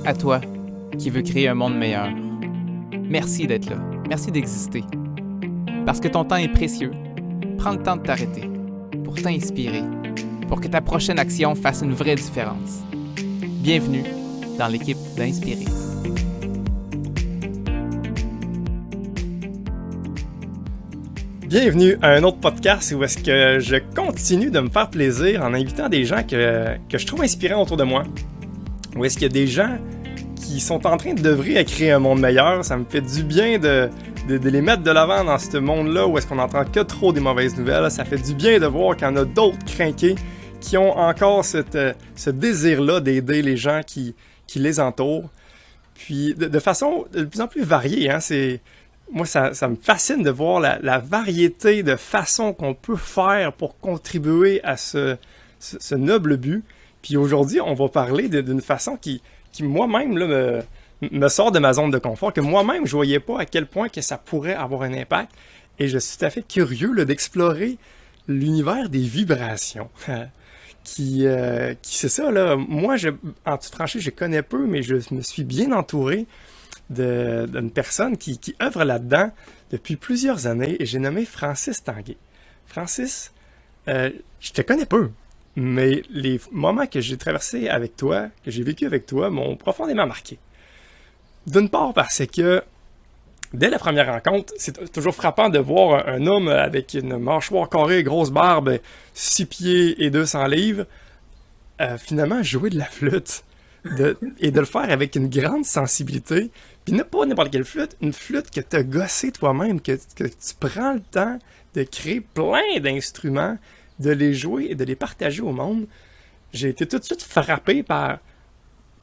À toi, qui veux créer un monde meilleur. Merci d'être là. Merci d'exister. Parce que ton temps est précieux, prends le temps de t'arrêter pour t'inspirer, pour que ta prochaine action fasse une vraie différence. Bienvenue dans l'équipe d'Inspirer. Bienvenue à un autre podcast où est-ce que je continue de me faire plaisir en invitant des gens que je trouve inspirants autour de moi. Où est-ce qu'il y a des gens qui sont en train d'œuvrer à créer un monde meilleur. Ça me fait du bien de les mettre de l'avant dans ce monde-là où est-ce qu'on n'entend que trop des mauvaises nouvelles. Ça fait du bien de voir qu'il y en a d'autres crinqués qui ont encore ce désir-là d'aider les gens qui les entourent. Puis de façon de plus en plus variée. Moi, ça me fascine de voir la variété de façons qu'on peut faire pour contribuer à ce noble but. Puis aujourd'hui, on va parler d'une façon qui moi-même là, me sort de ma zone de confort, que moi-même, je ne voyais pas à quel point que ça pourrait avoir un impact. Et je suis tout à fait curieux là, d'explorer l'univers des vibrations. qui c'est ça, là. Moi, en toute franchise, je connais peu, mais je me suis bien entouré d'une personne qui œuvre là-dedans depuis plusieurs années, et j'ai nommé Francis Tanguay. Francis, je te connais peu, mais les moments que j'ai traversés avec toi, que j'ai vécu avec toi, m'ont profondément marqué. D'une part parce que, dès la première rencontre, c'est toujours frappant de voir un homme avec une mâchoire carrée, grosse barbe, 6 pieds et 200 livres, finalement jouer de la flûte. Et de le faire avec une grande sensibilité. Puis pas n'importe quelle flûte, une flûte que tu as gossée toi-même, que tu prends le temps de créer plein d'instruments, de les jouer et de les partager au monde. J'ai été tout de suite frappé par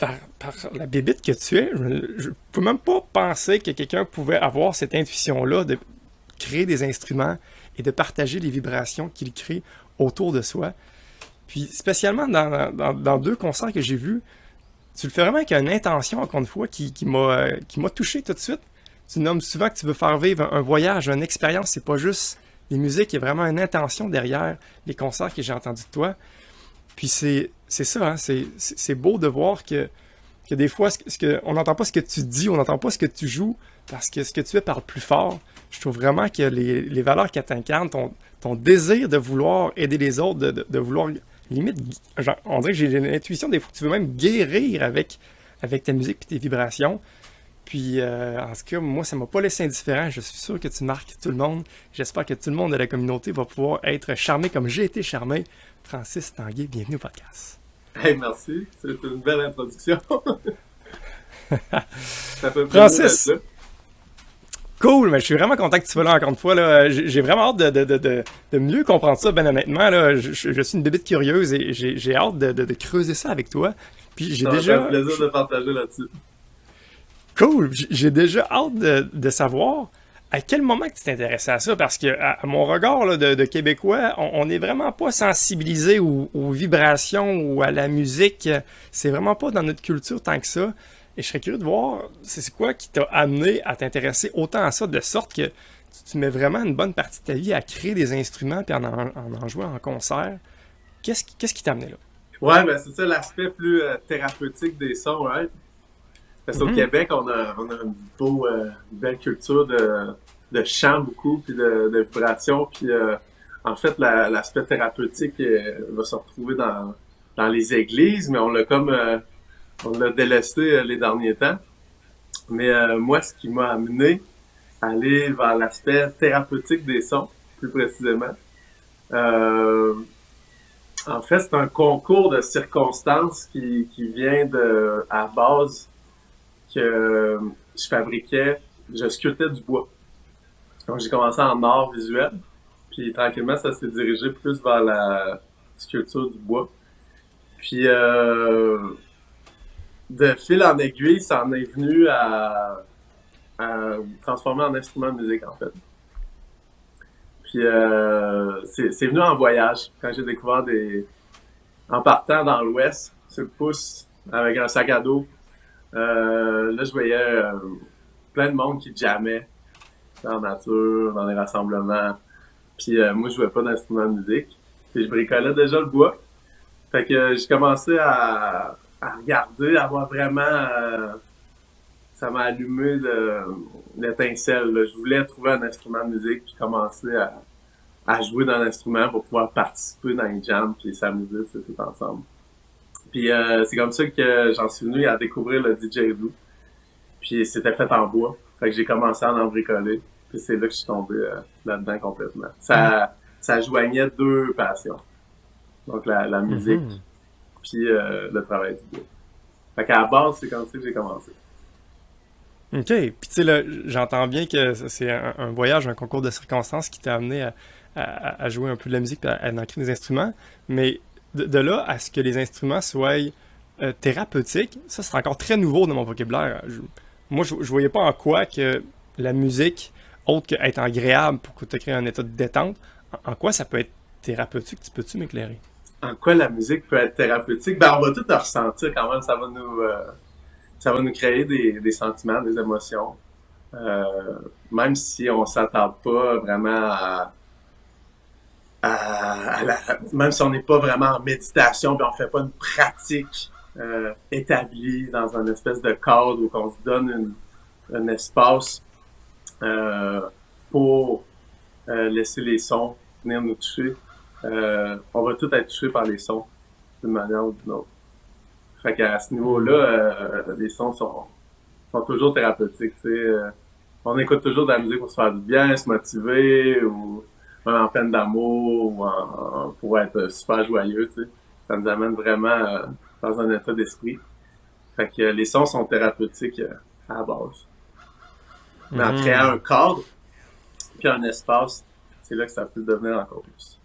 la bébite que tu es. Je ne peux même pas penser que quelqu'un pouvait avoir cette intuition-là de créer des instruments et de partager les vibrations qu'il crée autour de soi. Puis spécialement dans 2 concerts que j'ai vus, tu le fais vraiment avec une intention, encore une fois, qui m'a touché tout de suite. Tu nommes souvent que tu veux faire vivre un voyage, une expérience. C'est pas juste les musiques, il y a vraiment une intention derrière les concerts que j'ai entendus de toi. Puis c'est ça, hein, c'est beau de voir que des fois, on n'entend pas ce que tu dis, on n'entend pas ce que tu joues, parce que ce que tu fais parle plus fort. Je trouve vraiment que les valeurs qu'elle t'incarne, ton désir de vouloir aider les autres, de vouloir... Limite, genre, on dirait que j'ai l'intuition des fois que tu veux même guérir avec ta musique et tes vibrations. Puis, en tout cas, moi, ça m'a pas laissé indifférent. Je suis sûr que tu marques tout le monde. J'espère que tout le monde de la communauté va pouvoir être charmé comme j'ai été charmé. Francis Tanguay, bienvenue au podcast. Hey, merci. C'est une belle introduction. Ça fait Francis, cool, mais je suis vraiment content que tu sois là encore une fois. Là. J'ai vraiment hâte de mieux comprendre ça, ben honnêtement. Là, je suis une bébite curieuse et j'ai hâte de creuser ça avec toi. Puis j'ai déjà... Ça fait plaisir de partager là-dessus. Cool, j'ai déjà hâte de savoir à quel moment que tu t'intéressais à ça, parce que à mon regard là, de Québécois, on n'est vraiment pas sensibilisé aux vibrations ou à la musique. C'est vraiment pas dans notre culture tant que ça. Et je serais curieux de voir, c'est quoi qui t'a amené à t'intéresser autant à ça, de sorte que tu mets vraiment une bonne partie de ta vie à créer des instruments puis en jouer en concert. Qu'est-ce qui t'a amené là? Ouais, ben c'est ça l'aspect plus thérapeutique des sons, right? Parce qu'au Québec, on a une belle culture de chant beaucoup, puis de vibration, puis en fait, l'aspect thérapeutique va se retrouver dans les églises, mais on l'a délaissé les derniers temps. Mais moi, ce qui m'a amené à aller vers l'aspect thérapeutique des sons, plus précisément, en fait, c'est un concours de circonstances qui vient à base que je sculptais du bois. Donc, j'ai commencé en art visuel, puis tranquillement, ça s'est dirigé plus vers la sculpture du bois. Puis, de fil en aiguille, ça en est venu à transformer en instrument de musique, en fait. Puis, c'est venu en voyage, quand j'ai découvert en partant dans l'Ouest, sur le pouce, avec un sac à dos. Là, je voyais plein de monde qui jammait dans la nature, dans les rassemblements. Puis moi, je jouais pas d'instrument de musique. Puis je bricolais déjà le bois. Fait que j'ai commencé à à regarder, à voir vraiment... ça m'a allumé l'étincelle. Là. Je voulais trouver un instrument de musique puis commencer à jouer dans l'instrument pour pouvoir participer dans les jams puis s'amuser tout ensemble. Puis c'est comme ça que j'en suis venu à découvrir le didgeridoo. Puis c'était fait en bois. Fait que j'ai commencé à en bricoler. Puis c'est là que je suis tombé là-dedans complètement. Ça joignait deux passions. Donc la musique puis le travail du bois. Fait qu'à la base, c'est comme ça que j'ai commencé. OK. Puis tu sais, là, j'entends bien que c'est un voyage, un concours de circonstances qui t'a amené à jouer un peu de la musique et à ancrer des instruments. Mais de là à ce que les instruments soient thérapeutiques, ça, c'est encore très nouveau dans mon vocabulaire. Moi, je voyais pas en quoi que la musique, autre qu'être agréable pour que tu crées un état de détente, en quoi ça peut être thérapeutique? Peux-tu m'éclairer? En quoi la musique peut être thérapeutique? Ben, on va tout le ressentir quand même. Ça va nous créer des sentiments, des émotions. Même si on s'attarde pas vraiment même si on n'est pas vraiment en méditation, puis on fait pas une pratique établie dans un espèce de cadre où on se donne un espace pour laisser les sons venir nous toucher. On va tout être touché par les sons d'une manière ou d'une autre. Fait qu'à ce niveau-là, les sons sont toujours thérapeutiques. On écoute toujours de la musique pour se faire du bien, se motiver, ou même en peine d'amour, ou pour être super joyeux. T'sais. Ça nous amène vraiment dans un état d'esprit. Fait que les sons sont thérapeutiques à la base. Mais en créant un cadre, puis un espace, c'est là que ça peut devenir encore plus.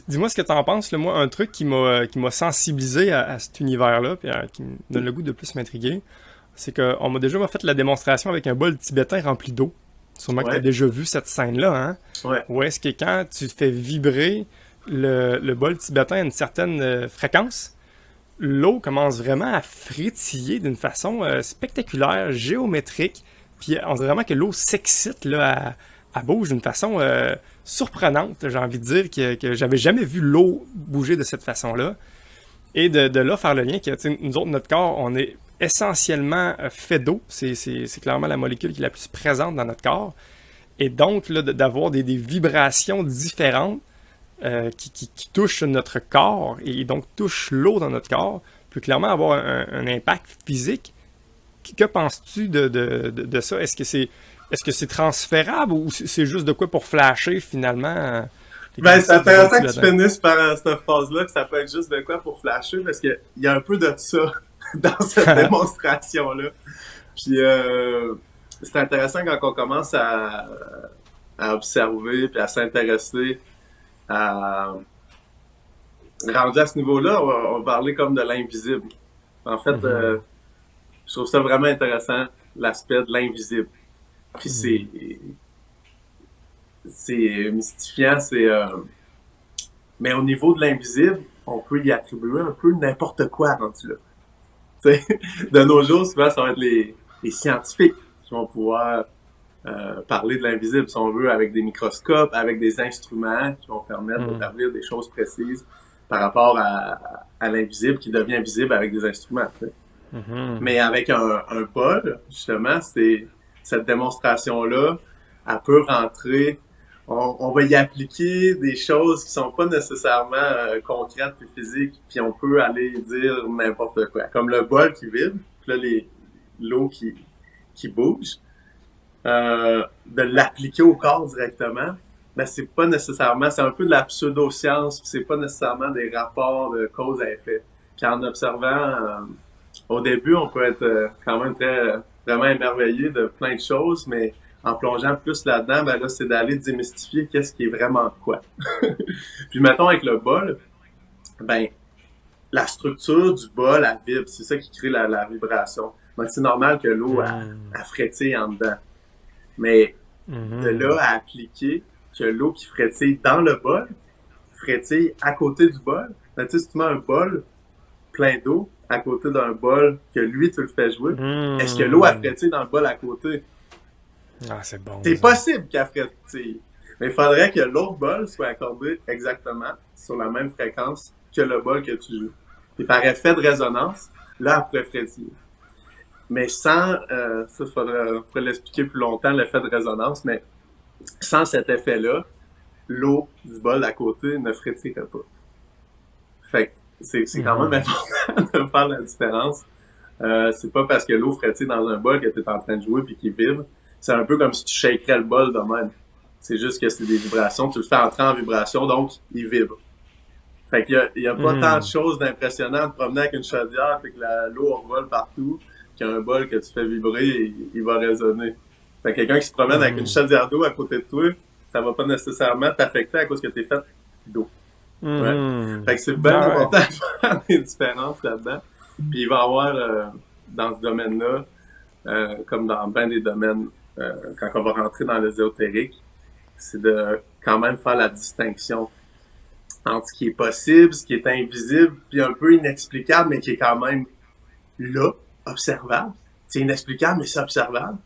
Dis-moi ce que t'en penses, là. Moi, un truc qui m'a sensibilisé à cet univers-là, puis qui me donne le goût de plus m'intriguer, c'est qu'on m'a déjà fait la démonstration avec un bol tibétain rempli d'eau. Sûrement que t'as déjà vu cette scène-là, hein? Ouais. Où est-ce que quand tu fais vibrer le bol tibétain à une certaine fréquence, l'eau commence vraiment à frétiller d'une façon spectaculaire, géométrique, puis on dirait vraiment que l'eau s'excite là, à bouge d'une façon surprenante. J'ai envie de dire que j'avais jamais vu l'eau bouger de cette façon-là. Et de là, faire le lien que nous autres, notre corps, on est essentiellement fait d'eau. C'est clairement la molécule qui est la plus présente dans notre corps. Et donc, là, d'avoir des vibrations différentes qui touchent notre corps et donc touchent l'eau dans notre corps, peut clairement avoir un impact physique. Que penses-tu de ça? Est-ce que c'est transférable ou c'est juste de quoi pour flasher finalement? Ben, c'est intéressant que tu finisses par cette phrase-là, que ça peut être juste de quoi pour flasher, parce qu'il y a un peu de ça dans cette démonstration-là. Puis, c'est intéressant quand on commence à observer puis à s'intéresser rendu à ce niveau-là, on va parler comme de l'invisible. En fait, je trouve ça vraiment intéressant, l'aspect de l'invisible. Puis c'est mystifiant, mais au niveau de l'invisible, on peut y attribuer un peu n'importe quoi rendu là. T'sais, de nos jours, souvent, ça va être les scientifiques qui vont pouvoir parler de l'invisible, si on veut, avec des microscopes, avec des instruments qui vont permettre d'établir des choses précises par rapport à l'invisible qui devient visible avec des instruments. Mais avec un bol, justement, cette démonstration-là, elle peut rentrer, on va y appliquer des choses qui sont pas nécessairement concrètes et physiques, puis on peut aller dire n'importe quoi. Comme le bol qui vibre, puis là, l'eau qui bouge. De l'appliquer au corps directement, ben c'est pas nécessairement, c'est un peu de la pseudo-science, c'est pas nécessairement des rapports de cause à effet. Puis en observant, au début, on peut être quand même vraiment émerveillé de plein de choses, mais en plongeant plus là-dedans, ben là, c'est d'aller démystifier qu'est-ce qui est vraiment quoi. Puis mettons avec le bol, ben la structure du bol, elle vibre, c'est ça qui crée la vibration. Donc c'est normal que l'eau elle frétille en dedans. Mais de là à appliquer que l'eau qui frétille dans le bol frétille à côté du bol, ben, tu sais, si tu mets un bol plein d'eau à côté d'un bol que lui, tu le fais jouer, est-ce que l'eau a frétille dans le bol à côté? Ah, c'est bon. C'est possible qu'elle frétille. Mais il faudrait que l'autre bol soit accordé exactement sur la même fréquence que le bol que tu joues. Et par effet de résonance, là, elle pourrait frétiller. Mais sans, ça, on pourrait l'expliquer plus longtemps, l'effet de résonance, mais sans cet effet-là, l'eau du bol à côté ne frétillerait pas. Fait que c'est quand même important de faire la différence. C'est pas parce que l'eau frétille dans un bol que tu es en train de jouer puis qu'il vibre. C'est un peu comme si tu shakerais le bol de même. C'est juste que c'est des vibrations. Tu le fais entrer en vibration, donc il vibre. Fait qu'il y a pas tant de choses d'impressionnant de promener avec une chaudière et que l'eau revole partout qu'un bol que tu fais vibrer, il va résonner. Fait que quelqu'un qui se promène avec une chaudière d'eau à côté de toi, ça va pas nécessairement t'affecter à cause que t'es fait d'eau. Ouais. Fait que c'est bien important de faire des différences là-dedans. Puis il va y avoir, dans ce domaine-là, comme dans bien des domaines, quand on va rentrer dans l'ésotérique, c'est de quand même faire la distinction entre ce qui est possible, ce qui est invisible, puis un peu inexplicable, mais qui est quand même là, observable. C'est inexplicable, mais c'est observable.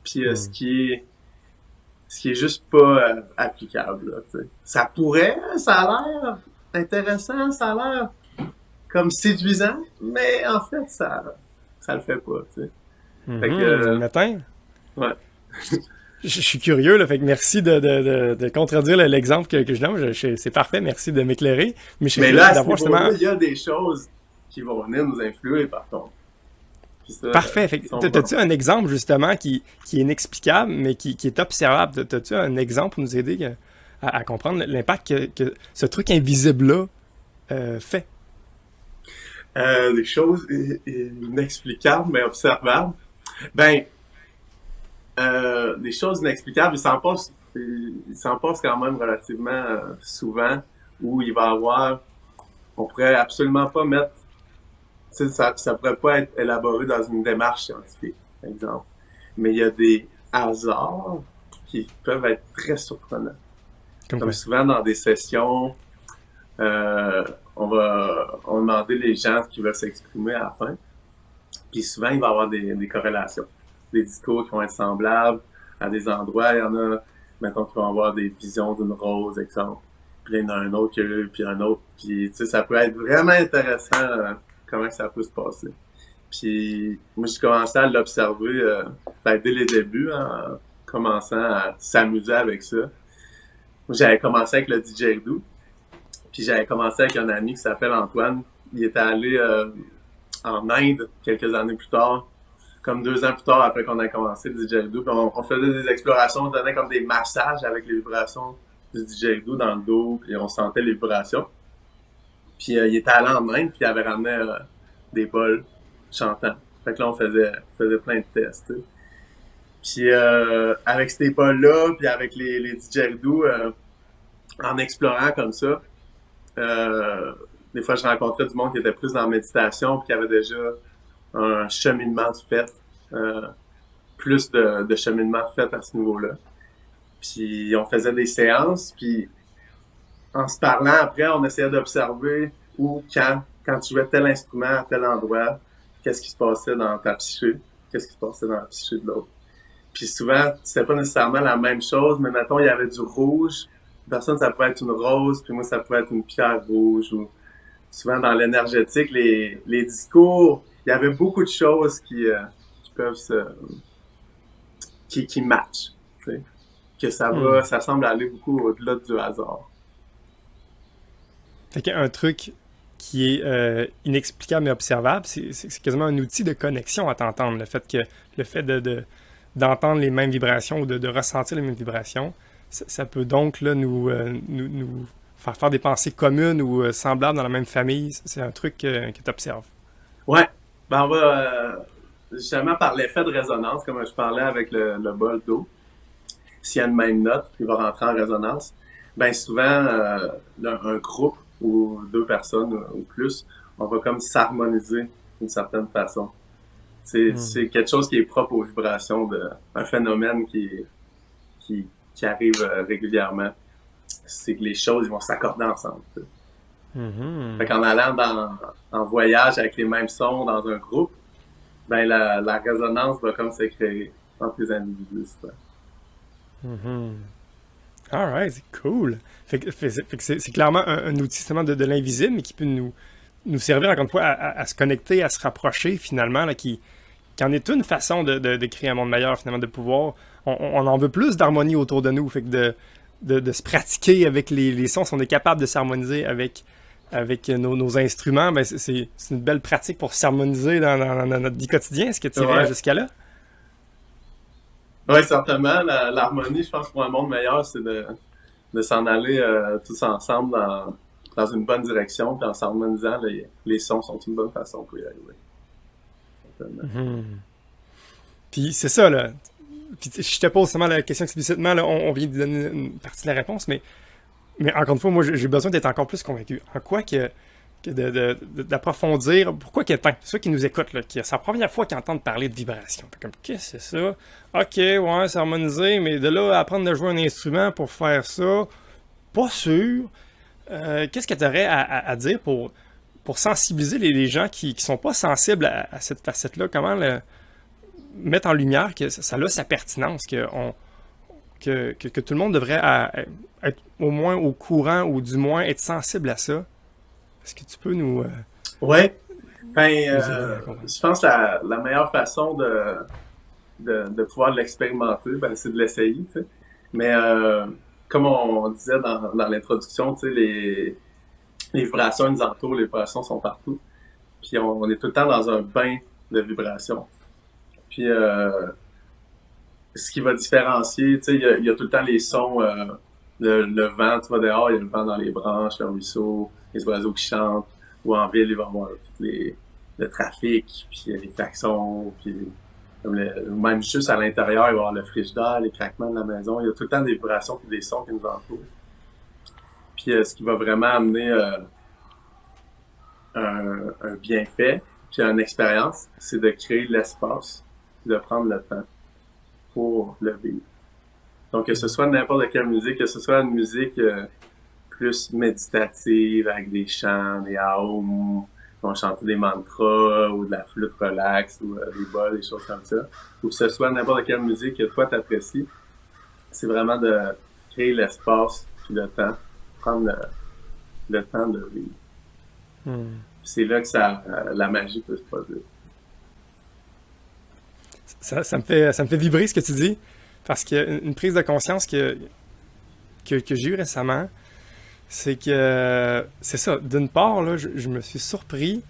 Puis ce qui est juste pas applicable. Là, t'sais. Ça pourrait, ça a l'air intéressant, ça a l'air comme séduisant, mais en fait, ça le fait pas. T'sais. Fait que, Matin? Ouais. Je suis curieux, là, fait que merci de contredire l'exemple que je donne. C'est parfait, merci de m'éclairer. Mais là, à ce niveau-là, il y a des choses qui vont venir nous influer, par contre. Ça, parfait. Fait que t'as-tu un exemple, justement, qui est inexplicable, mais qui est observable? T'as-tu un exemple pour nous aider à comprendre l'impact que ce truc invisible-là fait? Des choses inexplicables, mais observables. Ben, des choses inexplicables, il s'en passe quand même relativement souvent où il va y avoir, on pourrait absolument pas mettre, ça pourrait pas être élaboré dans une démarche scientifique, par exemple. Mais il y a des hasards qui peuvent être très surprenants. Comme souvent dans des sessions, on va demander les gens qui veulent s'exprimer à la fin. Puis souvent, il va y avoir des corrélations. Des discours qui vont être semblables à des endroits. Il y en a, mettons, qui vont avoir des visions d'une rose, exemple. Puis il y en a un autre qui a eu, puis un autre. Puis, tu sais, ça peut être vraiment intéressant comment ça peut se passer. Puis, moi, j'ai commencé à l'observer dès les débuts, en commençant à s'amuser avec ça. Moi, j'avais commencé avec le didgeridoo. Puis, j'avais commencé avec un ami qui s'appelle Antoine. Il était allé en Inde quelques années plus tard. Comme 2 ans plus tard, après qu'on a commencé le didgeridoo, puis on faisait des explorations, on donnait comme des massages avec les vibrations du didgeridoo dans le dos, puis on sentait les vibrations. Puis il était allé en Inde, puis il avait ramené des bols chantants. Fait que là, on faisait plein de tests. T'sais. Puis avec ces bols-là, puis avec les didgeridoo, en explorant comme ça, des fois, je rencontrais du monde qui était plus dans la méditation, puis qui avait déjà un cheminement de fait, plus de cheminement de fait à ce niveau-là. Puis on faisait des séances, puis en se parlant après, on essayait d'observer où, quand tu jouais tel instrument à tel endroit, qu'est-ce qui se passait dans ta psyché, qu'est-ce qui se passait dans la psyché de l'autre. Puis souvent, c'était pas nécessairement la même chose, mais mettons, il y avait du rouge, personne, ça pouvait être une rose, puis moi, ça pouvait être une pierre rouge, ou souvent dans l'énergétique, les discours, il y avait beaucoup de choses qui peuvent qui matchent, tu sais. Que ça semble aller beaucoup au-delà du hasard. Fait qu'un truc qui est inexplicable mais observable, c'est quasiment un outil de connexion à t'entendre. Le fait d'entendre les mêmes vibrations ou de ressentir les mêmes vibrations, ça peut donc là, nous faire des pensées communes ou semblables dans la même famille. C'est un truc que tu observes. Ouais. Ben, on va justement par l'effet de résonance, comme je parlais avec le bol d'eau. S'il y a une même note, il va rentrer en résonance. Ben souvent, un groupe ou 2 personnes ou plus, on va comme s'harmoniser d'une certaine façon. C'est quelque chose qui est propre aux vibrations, un phénomène qui arrive régulièrement. C'est que les choses ils vont s'accorder ensemble. Fait qu'en allant en voyage avec les mêmes sons dans un groupe, ben la résonance va comme se créer entre les individus. Alright, c'est cool. Fait que c'est clairement un outil justement de l'invisible, mais qui peut nous servir encore une fois à se connecter, à se rapprocher finalement, là, qui en est une façon de créer un monde meilleur, finalement, de pouvoir. On en veut plus d'harmonie autour de nous, fait que de se pratiquer avec les sons, si on est capable de s'harmoniser avec nos instruments, ben c'est une belle pratique pour s'harmoniser dans notre vie quotidienne. Est-ce que tu irais jusqu'à là? Oui, certainement. L'harmonie, je pense, pour un monde meilleur, c'est de s'en aller tous ensemble dans une bonne direction, puis en s'harmonisant, les sons sont une bonne façon pour y arriver. Mm-hmm. Puis c'est ça, là. Puis je te pose seulement la question explicitement, là, on vient de donner une partie de la réponse, mais encore une fois, moi, j'ai besoin d'être encore plus convaincu. En quoi que d'approfondir pourquoi ceux qui nous écoutent, là, c'est la première fois qu'ils entendent parler de vibration. Comme, qu'est-ce que c'est ça? Ok, ouais, c'est harmonisé, mais de là à apprendre à jouer un instrument pour faire ça, pas sûr. Qu'est-ce que tu aurais à dire pour sensibiliser les gens qui sont pas sensibles à cette facette-là? Comment mettre en lumière que ça a sa pertinence, que tout le monde devrait être au moins au courant ou du moins être sensible à ça? Est-ce que tu peux nous... Oui. Je pense que la meilleure façon de pouvoir l'expérimenter, c'est de l'essayer. Tu sais. Mais comme on disait dans l'introduction, tu sais, les vibrations nous entourent, les vibrations sont partout. Puis on est tout le temps dans un bain de vibrations. Puis ce qui va différencier, tu sais, il y a tout le temps les sons, le vent, tu vas dehors, il y a le vent dans les branches, le ruisseau, les oiseaux qui chantent, ou en ville, il va y avoir le trafic, puis les klaxons, puis même juste à l'intérieur, il va y avoir le frigidaire, les craquements de la maison, il y a tout le temps des vibrations et des sons qui nous entourent. Puis ce qui va vraiment amener un bienfait, puis une expérience, c'est de créer l'espace, de prendre le temps pour le vivre. Donc, que ce soit n'importe quelle musique, que ce soit une musique plus méditative, avec des chants, des aums, qui vont chanter des mantras, ou de la flûte relax, ou des bols, des choses comme ça, ou que ce soit n'importe quelle musique que toi t'apprécies, c'est vraiment de créer l'espace puis le temps, prendre le temps de vivre. C'est là que la magie peut se produire. Ça me fait vibrer ce que tu dis, parce qu'une prise de conscience que j'ai eue récemment, c'est que, c'est ça, d'une part, là, je me suis surpris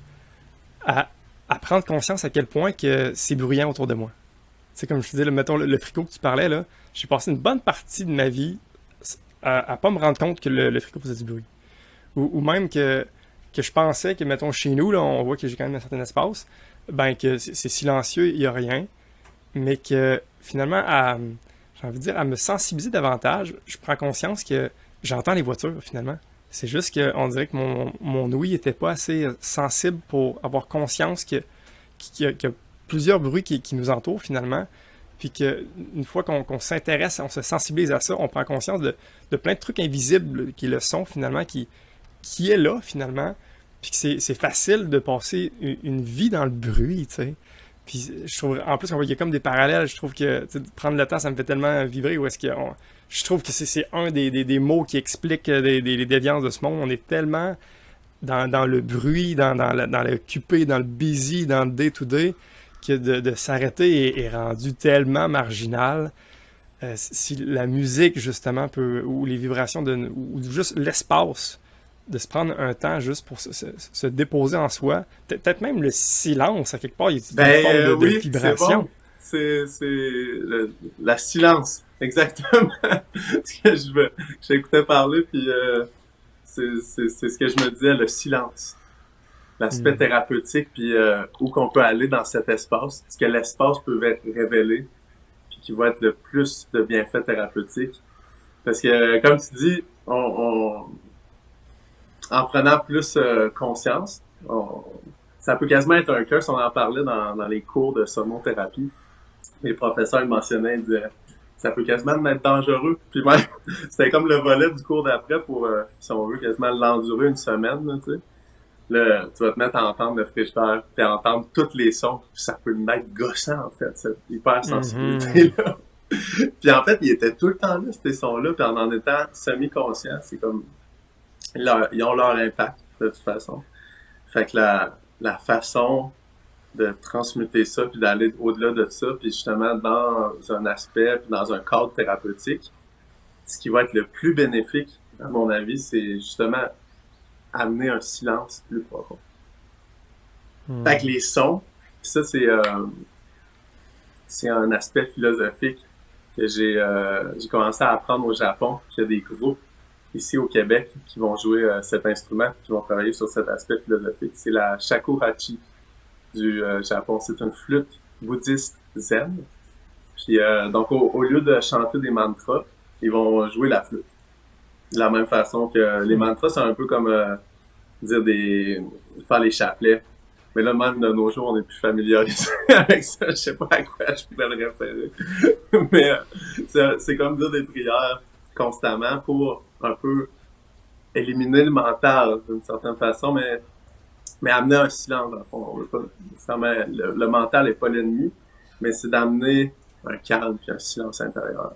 à prendre conscience à quel point que c'est bruyant autour de moi. Tu sais, comme je te disais, mettons le fricot que tu parlais, là, j'ai passé une bonne partie de ma vie à pas me rendre compte que le fricot faisait du bruit. Ou même que je pensais que, mettons, chez nous, là, on voit que j'ai quand même un certain espace, ben que c'est silencieux, il n'y a rien, mais que finalement, j'ai envie de dire, à me sensibiliser davantage, je prends conscience que j'entends les voitures, finalement. C'est juste qu'on dirait que mon ouïe n'était pas assez sensible pour avoir conscience qu'il y a plusieurs bruits qui nous entourent, finalement. Puis qu'une fois qu'on s'intéresse, on se sensibilise à ça, on prend conscience de plein de trucs invisibles qui est le son, finalement, qui est là, finalement. Puis que c'est facile de passer une vie dans le bruit, tu sais. Puis je trouve, en plus, il y a comme des parallèles. Je trouve que prendre le temps, ça me fait tellement vibrer. Où est-ce que je trouve que c'est un des mots qui explique les déviances de ce monde. On est tellement dans le bruit, dans l'occupé, dans le busy, dans le day-to-day, que de s'arrêter est rendu tellement marginal. Si la musique, justement, ou les vibrations, ou juste l'espace, de se prendre un temps juste pour se déposer en soi. Peut-être même le silence, à quelque part, il y a une forme de vibration. C'est la silence, exactement. Ce que j'écoutais parler, puis c'est ce que je me disais, le silence. L'aspect thérapeutique, puis où qu'on peut aller dans cet espace, ce que l'espace peut révéler, puis qui va être le plus de bienfaits thérapeutiques. Parce que, comme tu dis, en prenant plus conscience, ça peut quasiment être un curse. On en parlait dans les cours de sonothérapie. Les professeurs le mentionnaient, ils disaient ça peut quasiment être dangereux. Puis même, c'était comme le volet du cours d'après pour, si on veut, quasiment l'endurer une semaine, là, tu sais. Là, tu vas te mettre à entendre le frigidaire, puis à entendre tous les sons, puis ça peut être gossant, en fait, cette hyper sensibilité-là. Puis en fait, ils étaient tout le temps là, ces sons-là, puis en étant semi-conscients, c'est comme, ils ont leur impact, de toute façon. Fait que la façon de transmuter ça, puis d'aller au-delà de ça, puis justement dans un aspect, puis dans un cadre thérapeutique, ce qui va être le plus bénéfique, à mon avis, c'est justement amener un silence plus profond. Fait que les sons, ça c'est un aspect philosophique que j'ai commencé à apprendre au Japon. Puis il y a des groupes ici au Québec qui vont jouer cet instrument, qui vont travailler sur cet aspect philosophique. C'est la shakuhachi du Japon. C'est une flûte bouddhiste zen. Puis donc au lieu de chanter des mantras, ils vont jouer la flûte. De la même façon que les mantras, c'est un peu comme faire les chapelets. Mais là, même de nos jours, on est plus familiarisé avec ça. Je sais pas à quoi je pourrais le référer. Mais c'est comme dire des prières constamment pour un peu éliminer le mental d'une certaine façon, mais amener un silence dans le fond. On veut pas, le mental n'est pas l'ennemi, mais c'est d'amener un calme et un silence intérieur.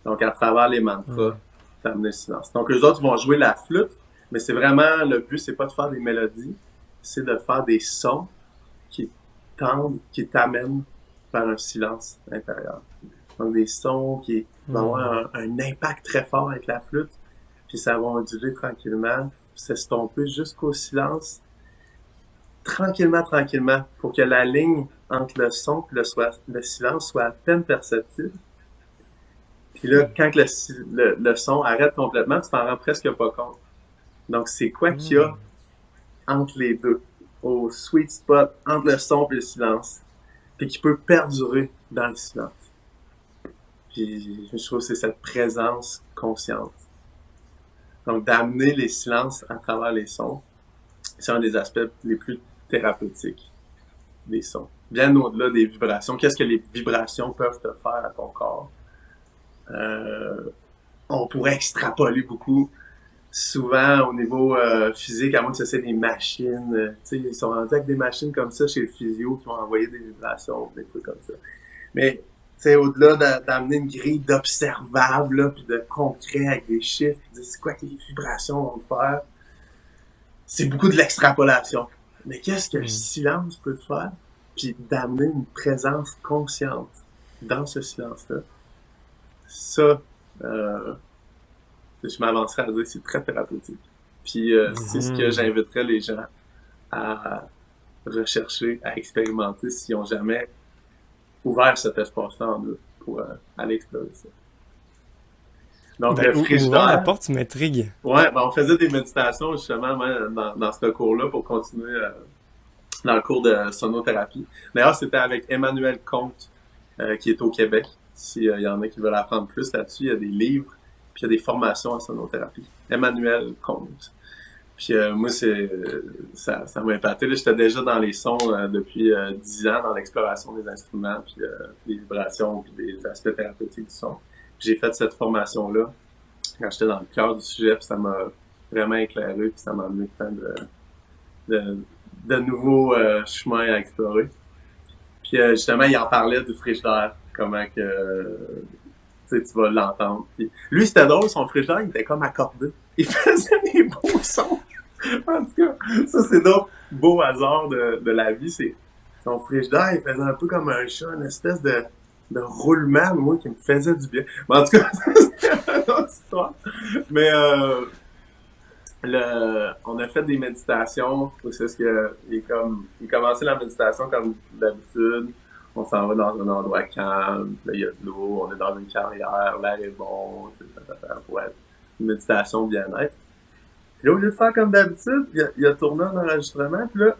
Donc, à travers les mantras, d'amener le silence. Donc, eux autres vont jouer la flûte, mais c'est vraiment, le but, c'est pas de faire des mélodies, c'est de faire des sons qui t'amènent vers un silence intérieur. Donc, des sons qui vont avoir un impact très fort avec la flûte, puis ça va onduler tranquillement, s'estomper jusqu'au silence, tranquillement, pour que la ligne entre le son et le silence soit à peine perceptible. Puis là, quand le son arrête complètement, tu t'en rends presque pas compte. Donc, c'est quoi qu'il y a entre les deux, au sweet spot, entre le son et le silence, puis qui peut perdurer dans le silence. Puis, je trouve que c'est cette présence consciente. Donc, d'amener les silences à travers les sons, c'est un des aspects les plus thérapeutiques des sons. Bien au-delà des vibrations. Qu'est-ce que les vibrations peuvent te faire à ton corps? On pourrait extrapoler beaucoup. Souvent, au niveau physique, à moins que c'est des machines, tu sais, ils sont rendus avec des machines comme ça chez le physio qui vont envoyer des vibrations, des trucs comme ça. Mais, tu sais, au-delà d'amener une grille d'observables, là, puis de concret avec des chiffres, puis de c'est quoi que les vibrations vont faire, c'est beaucoup de l'extrapolation. Mais qu'est-ce que le silence peut faire? Puis d'amener une présence consciente dans ce silence-là. Ça, je m'avancerais à dire que c'est très thérapeutique. Puis c'est ce que j'inviterais les gens à rechercher, à expérimenter s'ils n'ont jamais ouvert cet espace-là en eux pour aller explorer ça. Donc, le frigidaire... Ouvrir la porte, tu m'intrigues. Ouais, ben on faisait des méditations justement dans ce cours-là pour continuer dans le cours de sonothérapie. D'ailleurs, c'était avec Emmanuel Comte qui est au Québec. S'il y en a qui veulent apprendre plus là-dessus, il y a des livres, puis il y a des formations en sonothérapie. Emmanuel Comte. Puis moi, ça m'a impacté. Là, j'étais déjà dans les sons depuis 10 ans, dans l'exploration des instruments, puis des vibrations, puis des aspects thérapeutiques du son. Puis j'ai fait cette formation-là quand j'étais dans le cœur du sujet, puis ça m'a vraiment éclairé, puis ça m'a amené plein de nouveaux chemins à explorer. Puis justement, il en parlait du frigidaire, comment que tu vas l'entendre. Puis, lui, c'était drôle, son frigidaire, il était comme accordé. Il faisait des beaux sons. En tout cas, ça, c'est d'autres beaux hasards de la vie. C'est son frigidaire, il faisait un peu comme un chat, une espèce de roulement, moi, qui me faisait du bien. Mais en tout cas, c'est une autre histoire. Mais on a fait des méditations où c'est ce que il commençait la méditation comme d'habitude. On s'en va dans un endroit calme, là, il y a de l'eau, on est dans une carrière, l'air est bon, pour être une méditation bien-être. Puis là, au lieu de faire comme d'habitude, il a tourné un enregistrement, puis là,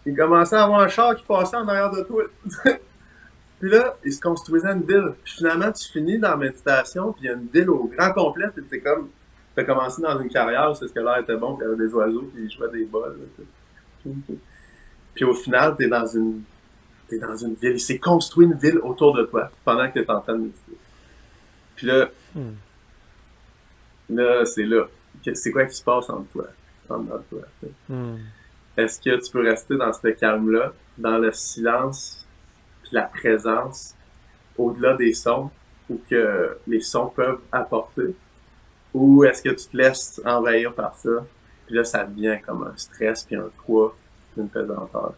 il commençait à avoir un char qui passait en arrière de toi. Puis là, il se construisait une ville. Puis finalement, tu finis dans la méditation, puis il y a une ville au grand complet, puis t'as commencé dans une carrière, c'est ce que l'air était bon, puis il y avait des oiseaux, puis ils jouaient des bols. Puis au final, t'es dans une ville. Il s'est construit une ville autour de toi pendant que t'es en train de méditer. Puis là, c'est là. C'est quoi qui se passe entre toi? Est-ce que tu peux rester dans ce calme-là, dans le silence, puis la présence, au-delà des sons, ou que les sons peuvent apporter, ou est-ce que tu te laisses envahir par ça, puis là, ça devient comme un stress, puis un poids, puis une pesanteur.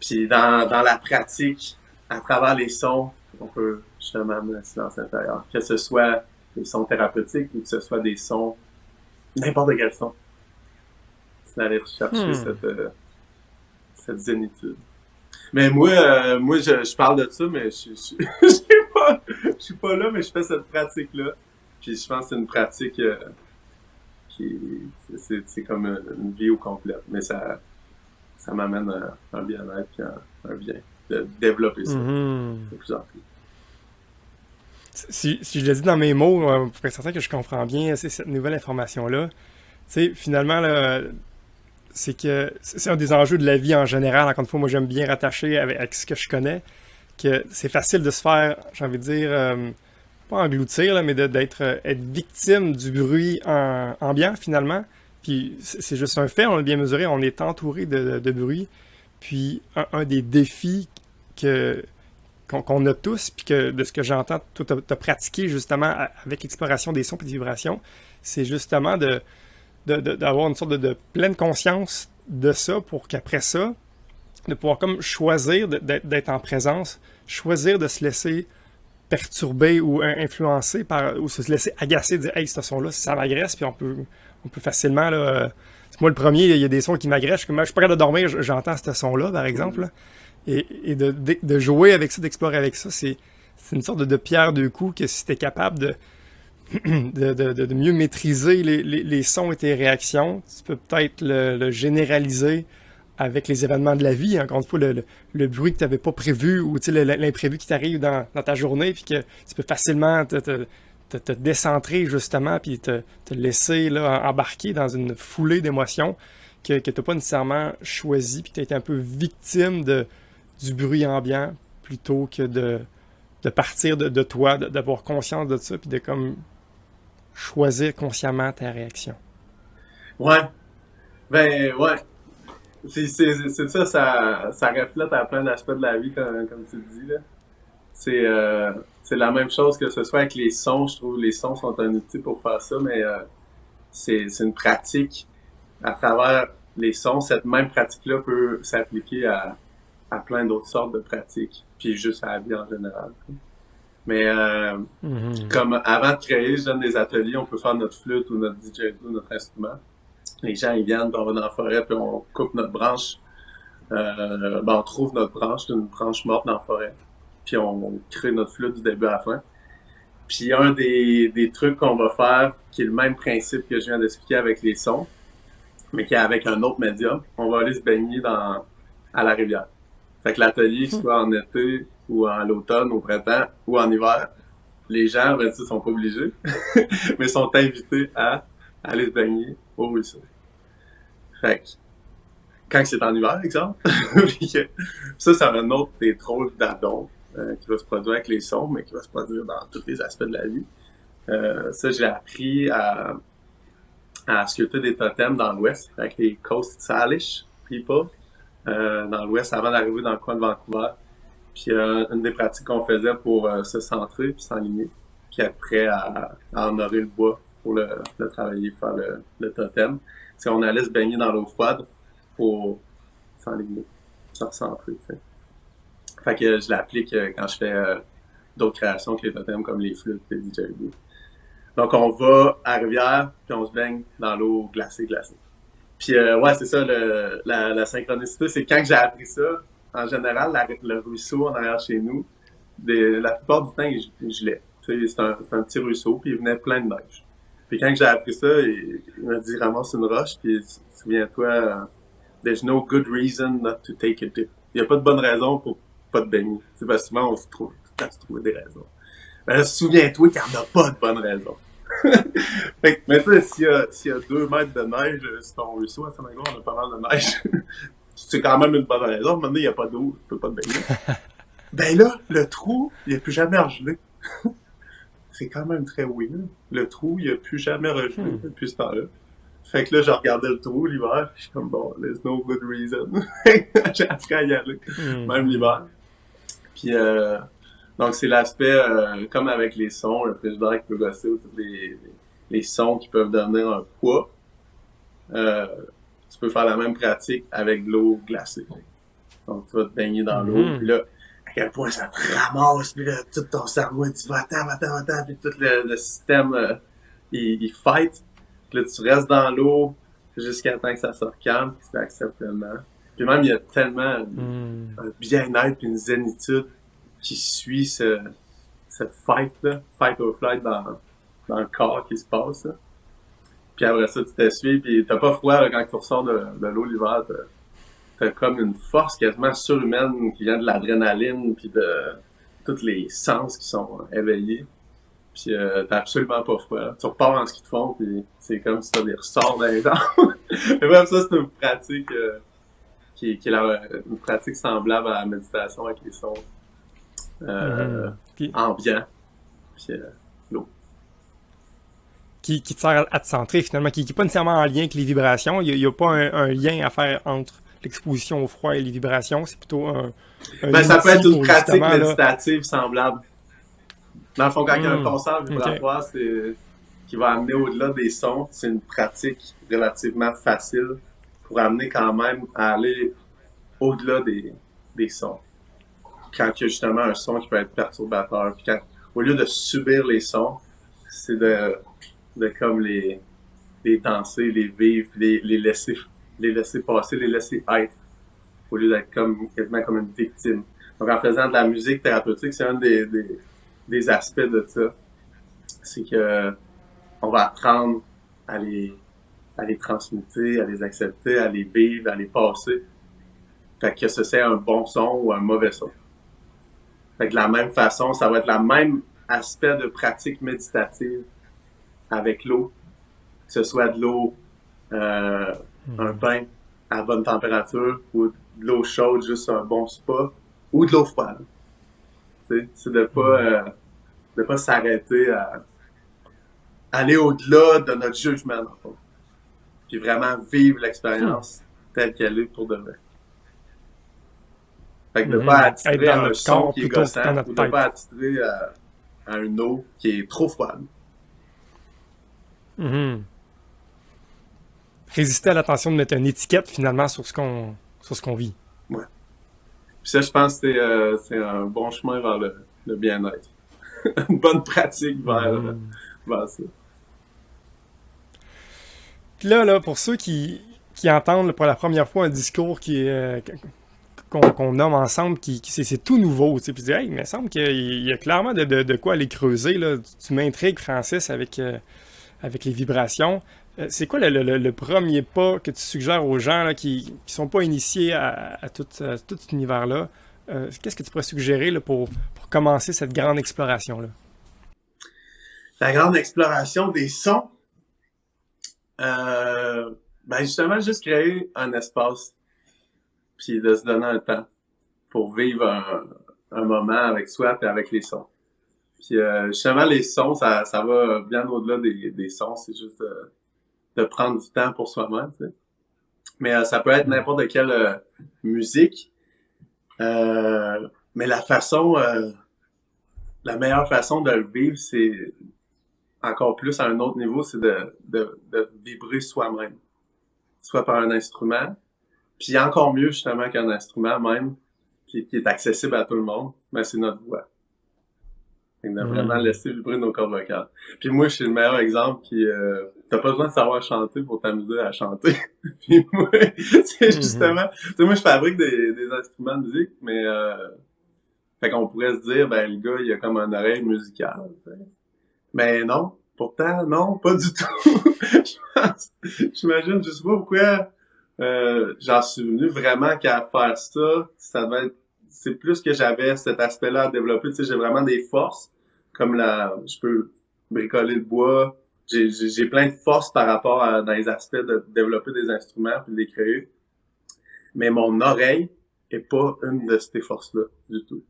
Puis dans la pratique, à travers les sons, on peut justement amener le silence intérieur. Que ce soit des sons thérapeutiques ou que ce soit des sons, n'importe quel son. C'est d'aller rechercher cette zénitude. Mais moi, je parle de ça, mais je suis pas là, mais je fais cette pratique-là. Puis je pense que c'est une pratique c'est comme une vie au complet. Mais ça m'amène un bien-être et un bien de développer ça de plus en plus. Si je le dis dans mes mots, pour être certain que je comprends bien cette nouvelle information-là, tu sais, finalement, là, c'est que c'est un des enjeux de la vie en général. Encore une fois, moi, j'aime bien rattacher avec ce que je connais, que c'est facile de se faire, j'ai envie de dire, pas engloutir, là, mais être victime du bruit ambiant, finalement. Puis c'est juste un fait, on l'a bien mesuré, on est entouré de bruit. Puis un des défis qu'on a tous, puis que de ce que j'entends, toi, t'as pratiqué justement avec l'exploration des sons et des vibrations, c'est justement d'avoir une sorte de pleine conscience de ça pour qu'après ça, de pouvoir comme choisir d'être en présence, choisir de se laisser perturber ou influencer ou se laisser agacer, dire « Hey, ce son-là, ça m'agresse », puis on peut facilement, là, moi le premier, il y a des sons qui m'agressent, je suis pas capable de dormir, j'entends ce son-là, par exemple, là. Et de jouer avec ça, d'explorer avec ça, c'est une sorte de pierre deux coups que si tu es capable de mieux maîtriser les sons et tes réactions, tu peux peut-être le généraliser avec les événements de la vie. Encore une fois, le bruit que tu n'avais pas prévu ou l'imprévu qui t'arrive dans ta journée, puis que tu peux facilement te décentrer justement, puis te laisser là, embarquer dans une foulée d'émotions que tu n'as pas nécessairement choisi, puis tu as été un peu victime du bruit ambiant plutôt que de partir de toi, d'avoir conscience de ça, puis de comme choisir consciemment ta réaction. Ouais. Ben, ouais. C'est ça, ça reflète à plein d'aspects de la vie, comme tu le dis, là. C'est la même chose que ce soit avec les sons. Je trouve que les sons sont un outil pour faire ça, mais c'est une pratique à travers les sons. Cette même pratique-là peut s'appliquer à plein d'autres sortes de pratiques, puis juste à la vie en général. Mais comme avant de créer, je donne des ateliers, on peut faire notre flûte ou notre didgeridoo, notre instrument. Les gens, ils viennent, puis on va dans la forêt, puis on coupe notre branche. On trouve notre branche, une branche morte dans la forêt. Puis on crée notre flûte du début à la fin. Puis un des trucs qu'on va faire, qui est le même principe que je viens d'expliquer avec les sons, mais qui est avec un autre médium, on va aller se baigner à la rivière. Fait que l'atelier, soit en été, ou en l'automne, au printemps, ou en hiver, les gens, ben, sont pas obligés, mais sont invités à aller se baigner au ruisseau. Fait que, quand c'est en hiver, exemple, ça, c'est un autre des drôles d'addons qui va se produire avec les sons, mais qui va se produire dans tous les aspects de la vie. Ça, j'ai appris à sculpter des totems dans l'Ouest, avec les Coast Salish people, dans l'Ouest, avant d'arriver dans le coin de Vancouver. Puis une des pratiques qu'on faisait pour se centrer puis s'enligner, puis après à honorer le bois pour le travailler, faire le totem, c'est qu'on allait se baigner dans l'eau froide pour s'enligner, se recentrer, tu sais. Fait que je l'applique quand je fais d'autres créations que les totems comme les flûtes et les didgeridoo. Donc on va à la rivière puis on se baigne dans l'eau glacée. Puis ouais, c'est ça, la synchronicité, c'est quand j'ai appris ça, en général, le ruisseau en arrière chez nous, la plupart du temps, il gelait. Tu sais, c'est un petit ruisseau, puis il venait plein de neige. Puis quand j'ai appris ça, il m'a dit « ramasse une roche, puis souviens-toi, there's no good reason not to take a dip. » Il n'y a pas de bonne raison pour pas te baigner. C'est parce que souvent, on se trouve des raisons. Mais là, souviens-toi qu'il n'y en a pas de bonne raison. Fait que, mais tu sais, s'il y a 2 mètres de neige sur ton ruisseau, à Saint-Magloire, on a pas mal de neige. C'est quand même une bonne raison. Maintenant, il n'y a pas d'eau, tu peux pas te baigner. Ben là, le trou, il n'a plus jamais regelé. C'est quand même très weird. Le trou, il n'a plus jamais regelé depuis ce temps-là. Fait que là, je regardais le trou l'hiver, je suis comme bon, there's no good reason. J'ai appris à y aller, même l'hiver. Puis Donc, c'est l'aspect, comme avec les sons, le frigidaire qui peut gosser ou tous les sons qui peuvent devenir un poids. Euh, Tu peux faire la même pratique avec de l'eau glacée. Donc, tu vas te baigner dans l'eau, puis là, à quel point ça te ramasse, puis là, tout ton cerveau, tu vas attends, puis tout le système, il fight. Puis là, tu restes dans l'eau jusqu'à temps que ça se calme, puis tu l'acceptes tellement. Puis même, il y a tellement un bien-être puis une zénitude qui suit ce fight-là, fight or flight dans le corps qui se passe, là. Puis après ça, tu t'essuies, puis t'as pas froid là, quand tu ressors de l'eau l'hiver. T'as comme une force quasiment surhumaine qui vient de l'adrénaline, puis de tous les sens qui sont éveillés. Puis t'as absolument pas froid. Là. Tu repars en ski de fond, puis c'est comme si t'as des ressorts dans les jambes. Mais même ça, c'est une pratique qui est une pratique semblable à la méditation avec les sons ambiants. Puis l'eau. Qui te sert à te centrer finalement, qui n'est pas nécessairement en lien avec les vibrations. Il n'y a pas un lien à faire entre l'exposition au froid et les vibrations. C'est plutôt un ça peut être une pratique là, méditative semblable. Dans le fond, quand il y a un concert vibratoire, c'est qui va amener au-delà des sons, c'est une pratique relativement facile pour amener quand même à aller au-delà des sons. Quand il y a justement un son qui peut être perturbateur. Puis au lieu de subir les sons, c'est de comme les danser, les vivre, les laisser passer, les laisser être, au lieu d'être quasiment comme une victime. Donc en faisant de la musique thérapeutique, c'est un des aspects de ça. C'est que on va apprendre à les transmuter, à les accepter, à les vivre, à les passer. Fait que ce soit un bon son ou un mauvais son. Fait que de la même façon, ça va être le même aspect de pratique méditative avec l'eau, que ce soit de l'eau, un bain à bonne température, ou de l'eau chaude, juste un bon spa, ou de l'eau froide. C'est de pas s'arrêter à aller au-delà de notre jugement, dans le fond. Puis vraiment vivre l'expérience telle qu'elle est pour de vrai. Fait que de pas attirer à un son qui est gossant, ou de pas attirer à une eau qui est trop froide. Résister à la tentation de mettre une étiquette finalement sur ce qu'on vit. Ouais. Puis ça, je pense que c'est un bon chemin vers le bien-être. Une bonne pratique vers ça. Puis là, pour ceux qui entendent pour la première fois un discours qu'on nomme ensemble, c'est tout nouveau, tu sais, puis je dis, hey, il me semble qu'il y a clairement de quoi aller creuser, là. Tu m'intrigues, Francis, avec les vibrations. C'est quoi le premier pas que tu suggères aux gens là, qui sont pas initiés à tout cet univers-là? Qu'est-ce que tu pourrais suggérer là, pour commencer cette grande exploration-là? La grande exploration des sons? Justement, juste créer un espace puis de se donner un temps pour vivre un moment avec soi et avec les sons. Puis justement, les sons, ça va bien au-delà des sons, c'est juste de prendre du temps pour soi-même, tu sais. Mais ça peut être n'importe quelle musique. Mais la meilleure façon de le vivre, c'est encore plus à un autre niveau, c'est de vibrer soi-même. Soit par un instrument, puis encore mieux justement qu'un instrument même, qui est accessible à tout le monde, mais c'est notre voix. Et de vraiment laisser vibrer nos cordes vocales. Puis moi, je suis le meilleur exemple qui... t'as pas besoin de savoir chanter pour t'amuser à chanter. Puis moi, c'est justement... Tu sais, moi, je fabrique des instruments de musique, mais... fait qu'on pourrait se dire, ben, le gars, il a comme une oreille musicale. T'sais. Mais non. Pourtant, non, pas du tout. J'imagine, je sais pas pourquoi j'en suis venu vraiment qu'à faire ça. Ça devait être... C'est plus que j'avais cet aspect-là à développer. Tu sais, j'ai vraiment des forces. Comme je peux bricoler le bois. J'ai plein de forces par rapport dans les aspects de développer des instruments puis de les créer. Mais mon oreille est pas une de ces forces-là du tout.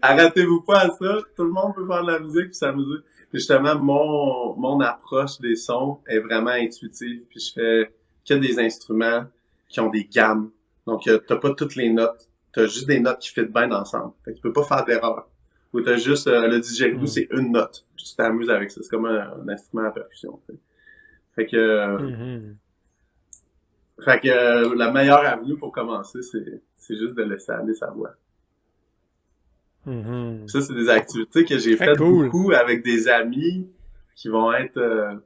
Arrêtez-vous pas à ça. Tout le monde peut faire de la musique puis s'amuser. Puis justement, mon approche des sons est vraiment intuitive. Puis je fais que des instruments qui ont des gammes. Donc, t'as pas toutes les notes t'as juste des notes qui fit bien ensemble. Fait que tu peux pas faire d'erreur. Ou t'as juste, le didgeridoo, c'est une note. Puis tu t'amuses avec ça. C'est comme un instrument à percussion. T'sais. Fait que, la meilleure avenue pour commencer, c'est juste de laisser aller sa voix. Ça, c'est des activités que j'ai faites beaucoup avec des amis qui vont être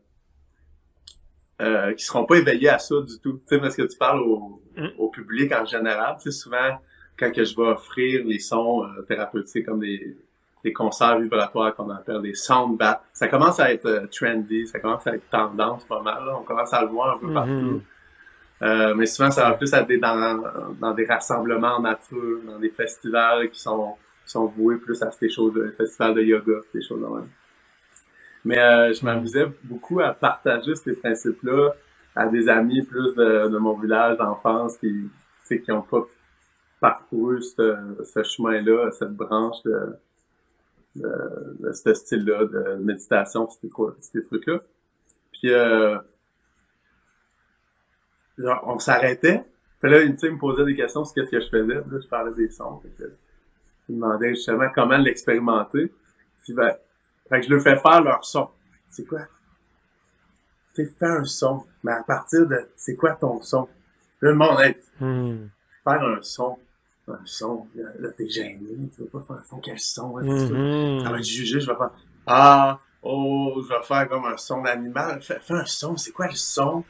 qui seront pas éveillés à ça du tout. Tu sais, parce que tu parles au public en général. Tu sais, souvent, quand que je vais offrir les sons thérapeutiques comme des concerts vibratoires qu'on appelle des sound baths, ça commence à être trendy, ça commence à être tendance pas mal. Là. On commence à le voir un peu partout. Mais souvent, ça va plus être dans des rassemblements en nature, dans des festivals qui sont voués plus à ces choses, des festivals de yoga, des choses comme ça. Mais je m'amusais beaucoup à partager ces principes-là à des amis plus de mon village d'enfance qui ont pas parcouru ce chemin-là, cette branche de ce style-là de méditation, ces trucs-là. Puis genre, on s'arrêtait. Puis là, il me posait des questions sur qu'est-ce que je faisais. Là, je parlais des sons. Il me demandait justement comment l'expérimenter. Puis fait que je leur fais faire leur son. C'est quoi? Tu sais, fais un son. Mais à partir de, c'est quoi ton son? Là, le monde est, faire un son. Un son. Là, t'es gêné. Tu veux pas faire un son. Quel son? Hein, ça va être jugé. Je vais faire, je vais faire comme un son d'animal. Fais un son. C'est quoi le son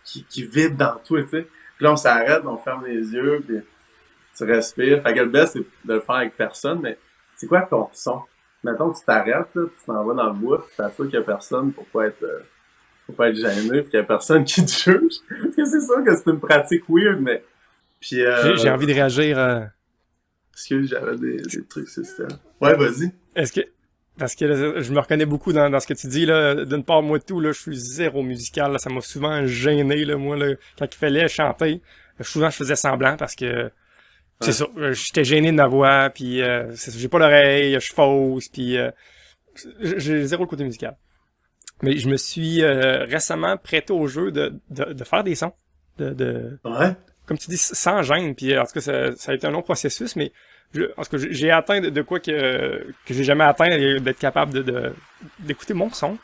qui vibre dans toi, tu sais? Puis là, on s'arrête, on ferme les yeux, puis tu respires. Fait que le best, c'est de le faire avec personne, mais c'est quoi ton son? Mettons que tu t'arrêtes, là, puis tu t'en vas dans le bois, puis tu t'assures qu'il y a personne pour pas être gêné, puis qu'il y a personne qui te juge. Parce que c'est sûr que c'est une pratique weird, mais... Puis, j'ai envie de réagir... Excuse, j'avais des trucs sur ça. Ouais, vas-y. Parce que là, je me reconnais beaucoup dans ce que tu dis, là. D'une part, moi, tout, là, je suis zéro musical, là. Ça m'a souvent gêné, là, moi, là. Quand il fallait chanter, souvent, je faisais semblant parce que... C'est ça, j'étais gêné de ma voix, puis j'ai pas l'oreille, je suis fausse, puis j'ai zéro le côté musical. Mais je me suis récemment prêté au jeu de faire des sons, Ouais. Comme tu dis, sans gêne, puis en tout cas, ça a été un long processus, mais en tout cas, j'ai atteint de quoi que j'ai jamais atteint, d'être capable d'écouter mon son.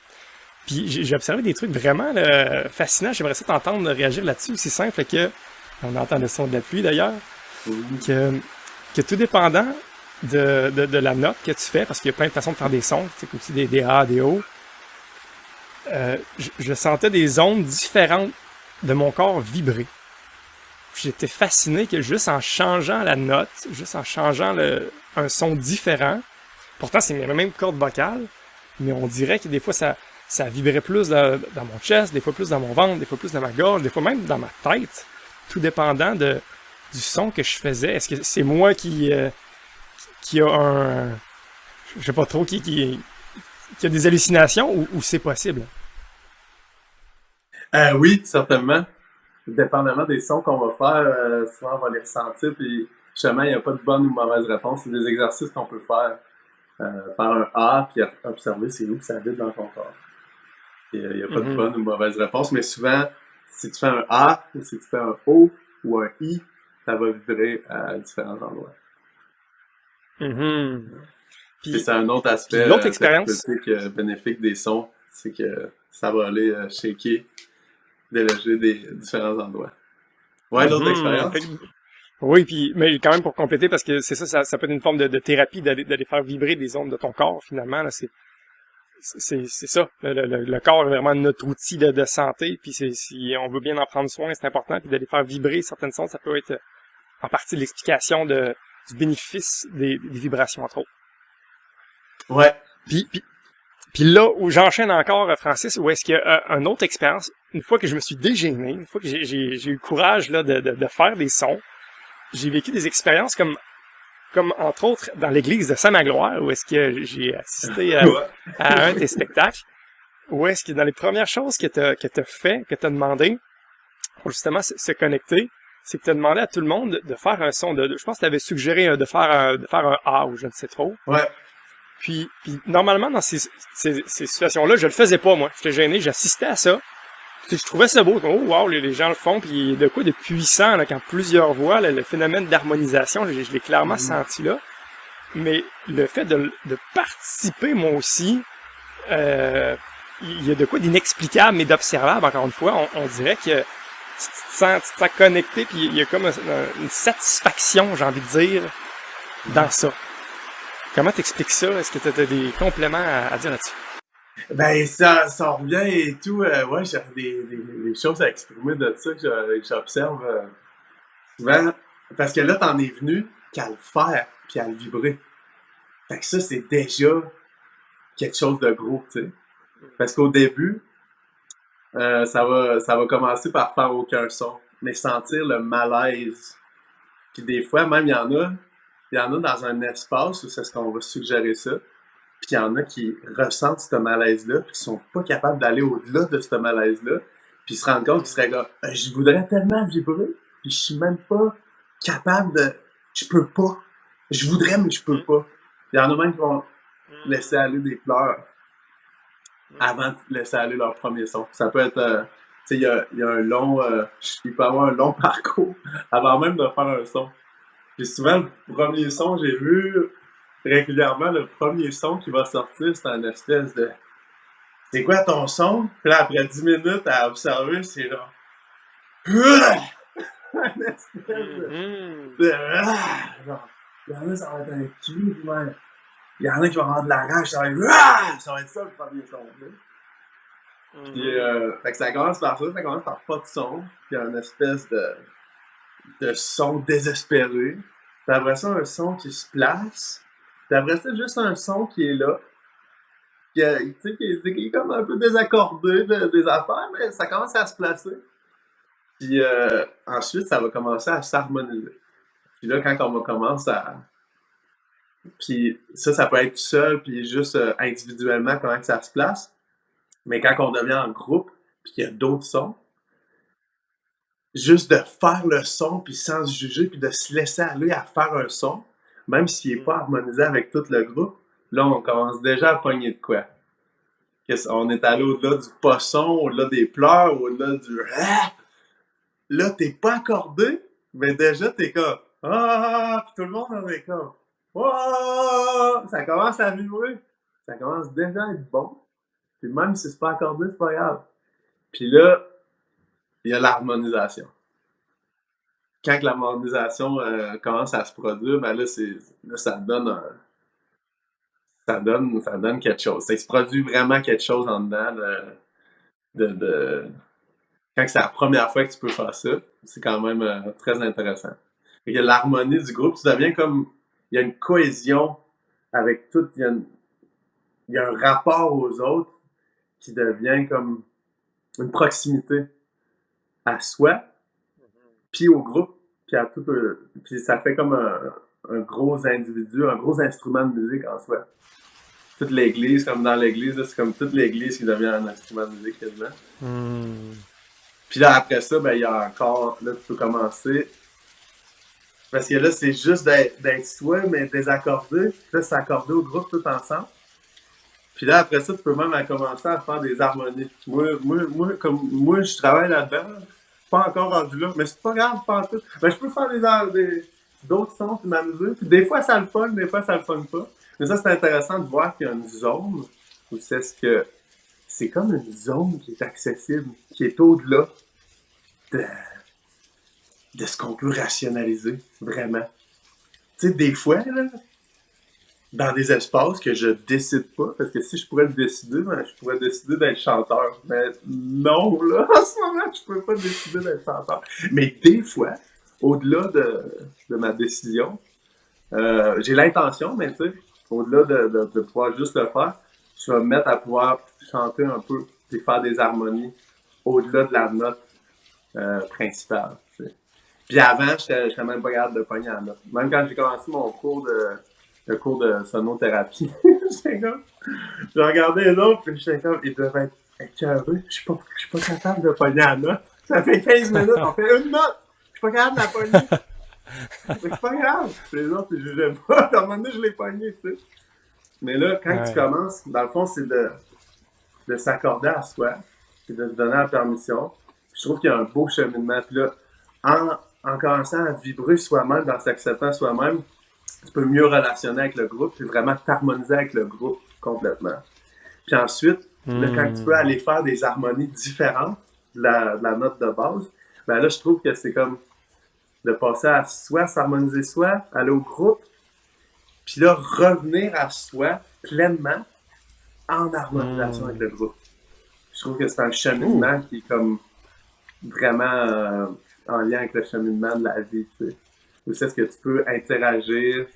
Puis j'ai observé des trucs vraiment là, fascinants, j'aimerais ça t'entendre réagir là-dessus, c'est simple que, on entend le son de la pluie d'ailleurs, que tout dépendant de la note que tu fais, parce qu'il y a plein de façons de faire des sons, tu sais, comme aussi des A, des O, je sentais des ondes différentes de mon corps vibrer. J'étais fasciné que juste en changeant la note, juste en changeant un son différent, pourtant c'est la même corde vocale, mais on dirait que des fois ça vibrait plus dans mon chest, des fois plus dans mon ventre, des fois plus dans ma gorge, des fois même dans ma tête, tout dépendant du son que je faisais. Est-ce que c'est moi qui a je sais pas trop, qui a des hallucinations ou c'est possible? Oui, certainement. Dépendamment des sons qu'on va faire, souvent on va les ressentir, puis justement, il n'y a pas de bonne ou mauvaise réponse. C'est des exercices qu'on peut faire. Faire un A, puis observer c'est où que ça vibre dans ton corps. Il n'y a pas de bonne ou mauvaise réponse, mais souvent, si tu fais un A, ou si tu fais un O ou un I, ça va vibrer à différents endroits. Puis c'est un autre aspect l'autre expérience bénéfique des sons, c'est que ça va aller shaker, déloger des différents endroits. Ouais, l'autre expérience. Oui, mais quand même pour compléter, parce que c'est ça peut être une forme de thérapie d'aller faire vibrer des ondes de ton corps, finalement. Là, c'est ça. Le corps est vraiment notre outil de santé, puis si on veut bien en prendre soin, c'est important, puis d'aller faire vibrer certaines ondes, ça peut être en partie l'explication du bénéfice des vibrations, entre autres. Ouais. Puis là où j'enchaîne encore, Francis, où est-ce qu'il y a une autre expérience, une fois que je me suis dégêné, une fois que j'ai eu le courage là de faire des sons, j'ai vécu des expériences comme entre autres dans l'église de Saint-Magloire, où est-ce que j'ai assisté à un de tes spectacles, où est-ce que dans les premières choses que t'as fait, que t'as demandé pour justement se connecter, c'est que t'as demandé à tout le monde de faire un son je pense que t'avais suggéré de faire un A ou je ne sais trop. Ouais. Puis normalement, dans ces situations-là, je le faisais pas, moi. J'étais gêné, j'assistais à ça. je trouvais ça beau. Oh, wow, les gens le font, puis de quoi de puissant, là, quand plusieurs voix, là, le phénomène d'harmonisation, je l'ai clairement senti là. Mais le fait de participer, moi aussi, il y a de quoi d'inexplicable, mais d'observable, encore une fois. On dirait que tu te sens connecté, puis il y a comme une satisfaction, j'ai envie de dire, dans ça. Comment t'expliques ça? Est-ce que tu as des compléments à dire là-dessus? Ben, ça revient et tout. Ouais, j'ai des choses à exprimer de ça que j'observe souvent. Parce que là, t'en es venu qu'à le faire puis à le vibrer. Fait que ça, c'est déjà quelque chose de gros, tu sais. Parce qu'au début, ça va commencer par faire aucun son, mais sentir le malaise. Puis des fois, même, il y en a dans un espace où c'est ce qu'on va suggérer ça. Puis il y en a qui ressentent ce malaise-là, puis qui sont pas capables d'aller au-delà de ce malaise-là, puis ils se rendent compte qu'ils seraient comme je voudrais tellement vibrer, puis je suis même pas capable de... Je peux pas. Je voudrais, mais je peux pas. Il y en a même qui vont laisser aller des pleurs avant de laisser aller leur premier son. Ça peut être... tu sais, il y a un long... il peut avoir un long parcours avant même de faire un son. Puis souvent, le premier son, j'ai vu... régulièrement, le premier son qui va sortir, c'est une espèce de... C'est quoi ton son? Puis là, après 10 minutes à observer, c'est genre... une espèce de... genre, il y en a, ça va être un cri, ouais. Il y en a qui vont avoir de la rage, ça va être... ça va être ça, le premier son. Puis, fait que ça commence par ça commence par pas de son, puis il y a une espèce de son désespéré. Puis après ça, un son qui se place. Puis après ça, juste un son qui est là, qui est comme un peu désaccordé des affaires, mais ça commence à se placer. Puis ensuite, ça va commencer à s'harmoniser. Puis là, quand on va commencer à... Puis ça peut être tout seul, puis juste individuellement, comment que ça se place. Mais quand on devient en groupe, puis qu'il y a d'autres sons, juste de faire le son, puis sans se juger, puis de se laisser aller à faire un son, même s'il n'est pas harmonisé avec tout le groupe, là, on commence déjà à pogner de quoi. On est allé au-delà du poisson, au-delà des pleurs, au-delà du « Ah! » Là, t'es pas accordé, mais déjà, t'es comme « Ah! » Puis tout le monde en est comme « Ah! » Ça commence à vibrer. Ça commence déjà à être bon. Puis même si c'est pas accordé, c'est pas grave. Puis là, il y a l'harmonisation. Quand l'harmonisation commence à se produire, ben là, ça donne quelque chose. Ça se produit vraiment quelque chose en dedans quand c'est la première fois que tu peux faire ça, c'est quand même très intéressant. Il y a l'harmonie du groupe, tu deviens comme... Il y a une cohésion avec tout, il y a un rapport aux autres qui devient comme une proximité à soi, puis au groupe, puis à tout... puis ça fait comme un gros individu, un gros instrument de musique en soi. Toute l'église, comme dans l'église, là, c'est comme toute l'église qui devient un instrument de musique quasiment. Puis là, après ça, ben, il y a encore, là, tu peux commencer. Parce que là, c'est juste d'être soi, mais désaccordé. Là, c'est accordé au groupe tout ensemble. Puis là, après ça, tu peux même commencer à faire des harmonies. Moi, je travaille là-dedans. Pas encore rendu là, mais c'est pas grave, pas en tout. Ben, je peux faire d'autres sons, puis m'amuser. Puis des fois, ça le pogne, des fois, ça le pogne pas. Mais ça, c'est intéressant de voir qu'il y a une zone où c'est comme une zone qui est accessible, qui est au-delà de ce qu'on peut rationaliser, vraiment. Tu sais, des fois, là, dans des espaces que je décide pas, parce que si je pourrais le décider, ben, je pourrais décider d'être chanteur. Mais non, là, en ce moment, je peux pas décider d'être chanteur. Mais des fois, au-delà de ma décision, j'ai l'intention, mais tu sais, au-delà de pouvoir juste le faire, je vais me mettre à pouvoir chanter un peu et faire des harmonies au-delà de la note principale. Tu sais. Puis avant, je n'étais même pas capable de pogner la note. Même quand j'ai commencé mon cours de sonothérapie, je regardais les autres, puis j'étais comme, ils devaient être écœurés. Je suis pas capable de pogner la note. Ça fait 15 minutes, on fait une note. Je suis pas capable de la pogner. C'est pas grave. Les autres, ils jugeaient pas. À un moment donné, je l'ai pogné, tu sais. Mais là, quand tu commences, dans le fond, c'est de s'accorder à soi. puis de se donner la permission. Puis je trouve qu'il y a un beau cheminement. Puis là, en commençant à vibrer soi-même, en s'acceptant soi-même, tu peux mieux relationner avec le groupe, puis vraiment t'harmoniser avec le groupe complètement. Puis ensuite, là, quand tu peux aller faire des harmonies différentes de la note de base, ben là, je trouve que c'est comme de passer à soi, s'harmoniser soi, aller au groupe, puis là, revenir à soi pleinement en harmonisation avec le groupe. Je trouve que c'est un cheminement qui est comme vraiment en lien avec le cheminement de la vie, tu sais. Où c'est-ce que tu peux interagir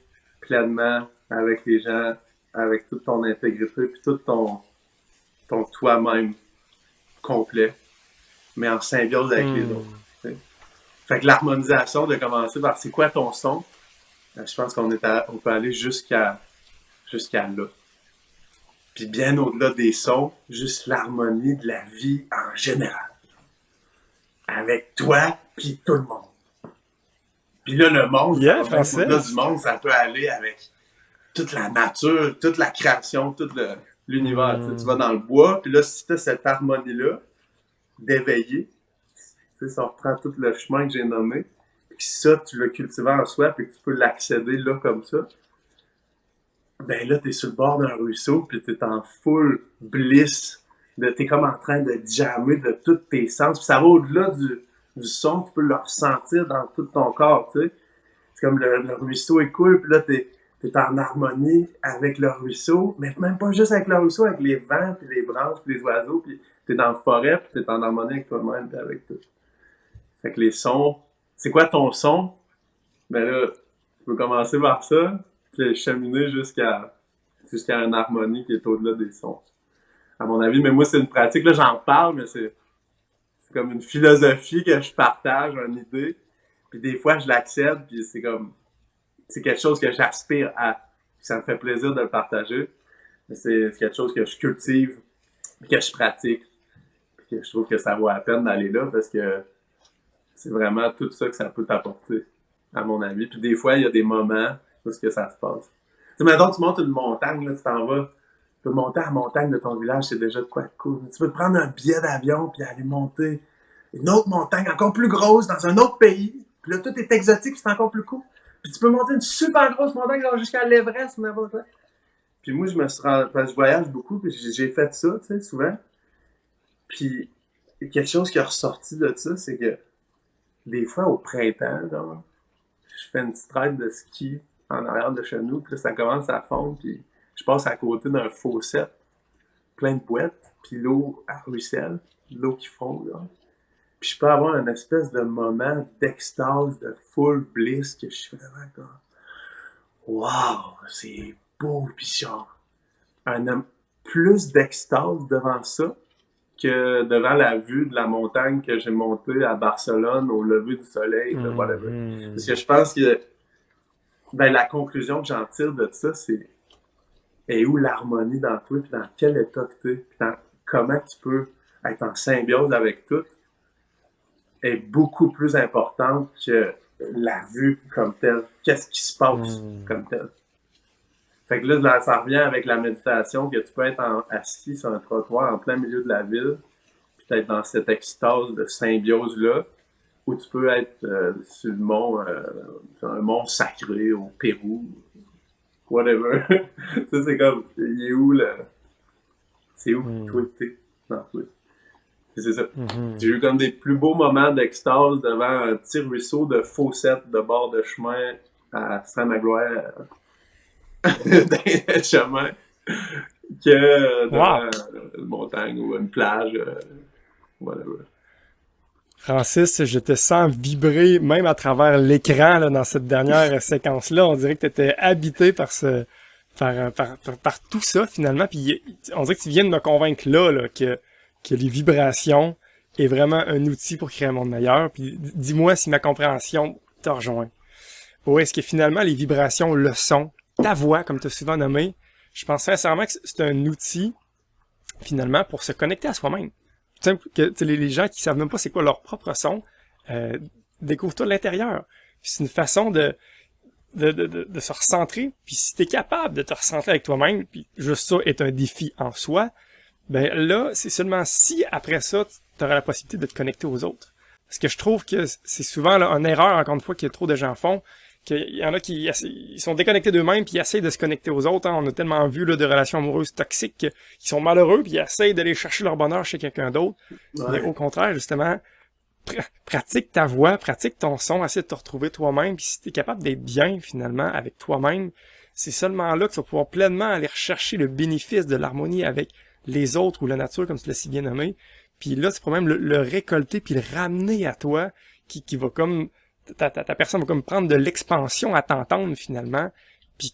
pleinement avec les gens, avec toute ton intégrité, puis tout ton toi-même complet, mais en symbiose avec les autres. Tu sais. Fait que l'harmonisation, de commencer par c'est quoi ton son, je pense qu'on peut aller jusqu'à là. Puis bien au-delà des sons, juste l'harmonie de la vie en général. Avec toi, puis tout le monde. Puis là, le monde, au-delà du monde, ça peut aller avec toute la nature, toute la création, tout l'univers. Tu vas dans le bois, puis là, si tu as cette harmonie-là, d'éveiller, ça reprend tout le chemin que j'ai nommé, puis ça, tu l'as cultivé en soi, puis que tu peux l'accéder là comme ça, ben là, t'es sur le bord d'un ruisseau, puis t'es en full bliss, t'es comme en train de jammer de tous tes sens, puis ça va au-delà du son, tu peux le ressentir dans tout ton corps, tu sais. C'est comme le ruisseau est cool, puis là, t'es en harmonie avec le ruisseau, mais même pas juste avec le ruisseau, avec les vents, puis les branches, puis les oiseaux, puis t'es dans la forêt, puis t'es en harmonie avec toi-même, puis avec tout. Fait que les sons, c'est quoi ton son? Ben là, tu peux commencer par ça, puis cheminer jusqu'à une harmonie qui est au-delà des sons. À mon avis, mais moi, c'est une pratique, là, j'en parle, mais c'est comme une philosophie que je partage, une idée, puis des fois, je l'accède, puis c'est quelque chose que j'aspire à. Ça me fait plaisir de le partager, mais c'est quelque chose que je cultive, que je pratique, puis que je trouve que ça vaut la peine d'aller là, parce que c'est vraiment tout ça que ça peut t'apporter, à mon avis. Puis des fois, il y a des moments où est-ce que ça se passe. Tu sais, maintenant, tu montes une montagne, là, tu t'en vas, tu peux monter à la montagne de ton village, c'est déjà de quoi de cool. Tu peux te prendre un billet d'avion, puis aller monter une autre montagne encore plus grosse, dans un autre pays, puis là, tout est exotique, puis c'est encore plus cool. Puis tu peux monter une super grosse montagne, genre jusqu'à l'Everest, n'importe quoi. Puis moi, je voyage beaucoup, puis j'ai fait ça, tu sais, souvent. Puis quelque chose qui est ressorti de ça, c'est que des fois, au printemps, genre, je fais une petite raide de ski en arrière de chez nous, puis là, ça commence à fondre, puis je passe à côté d'un fossé plein de boîtes, puis l'eau ruisselle, l'eau qui fond, là. Puis je peux avoir une espèce de moment d'extase, de full bliss, que je suis vraiment comme « Wow, c'est beau! » Puis genre, plus d'extase devant ça que devant la vue de la montagne que j'ai montée à Barcelone au lever du soleil, whatever. Parce que je pense que la conclusion que j'en tire de ça, c'est où l'harmonie dans toi, puis dans quel état que t'es, puis dans comment tu peux être en symbiose avec tout, est beaucoup plus importante que la vue comme telle. Qu'est-ce qui se passe comme tel. Fait que là, ça revient avec la méditation, que tu peux être assis sur un trottoir en plein milieu de la ville, puis être dans cette extase de symbiose-là, ou tu peux être sur le mont, sur un mont sacré au Pérou, whatever. Ça, c'est comme, il est où c'est où toi t'es dans toi. Et c'est ça. J'ai eu comme des plus beaux moments d'extase devant un petit ruisseau de fossettes de bord de chemin à Saint-Magloire. Dans le chemin que devant une montagne ou une plage, whatever. Francis, je te sens vibrer même à travers l'écran là, dans cette dernière séquence-là. On dirait que tu étais habité par tout ça finalement. Puis on dirait que tu viens de me convaincre là que les vibrations est vraiment un outil pour créer un monde meilleur. Puis dis-moi si ma compréhension te rejoint. Ou est-ce que finalement les vibrations, le son, ta voix, comme tu as souvent nommé, je pense sincèrement que c'est un outil, finalement, pour se connecter à soi-même. Tout simple que les gens qui savent même pas c'est quoi leur propre son, découvrent-toi de l'intérieur. Puis c'est une façon de se recentrer. Puis si t'es capable de te recentrer avec toi-même, puis juste ça est un défi en soi, ben là, c'est seulement si, après ça, tu auras la possibilité de te connecter aux autres. Parce que je trouve que c'est souvent là, une erreur, encore une fois, que trop de gens font, qu'il y en a qui ils sont déconnectés d'eux-mêmes puis ils essayent de se connecter aux autres. Hein. On a tellement vu là, de relations amoureuses toxiques qui sont malheureux puis ils essayent d'aller chercher leur bonheur chez quelqu'un d'autre. Ouais. Mais au contraire, justement, pratique ta voix, pratique ton son, essaie de te retrouver toi-même. Puis si tu es capable d'être bien, finalement, avec toi-même, c'est seulement là que tu vas pouvoir pleinement aller rechercher le bénéfice de l'harmonie avec les autres ou la nature, comme tu l'as si bien nommé. Puis là, tu pourras même le récolter puis le ramener à toi, qui va comme... Ta personne va comme prendre de l'expansion à t'entendre, finalement. Puis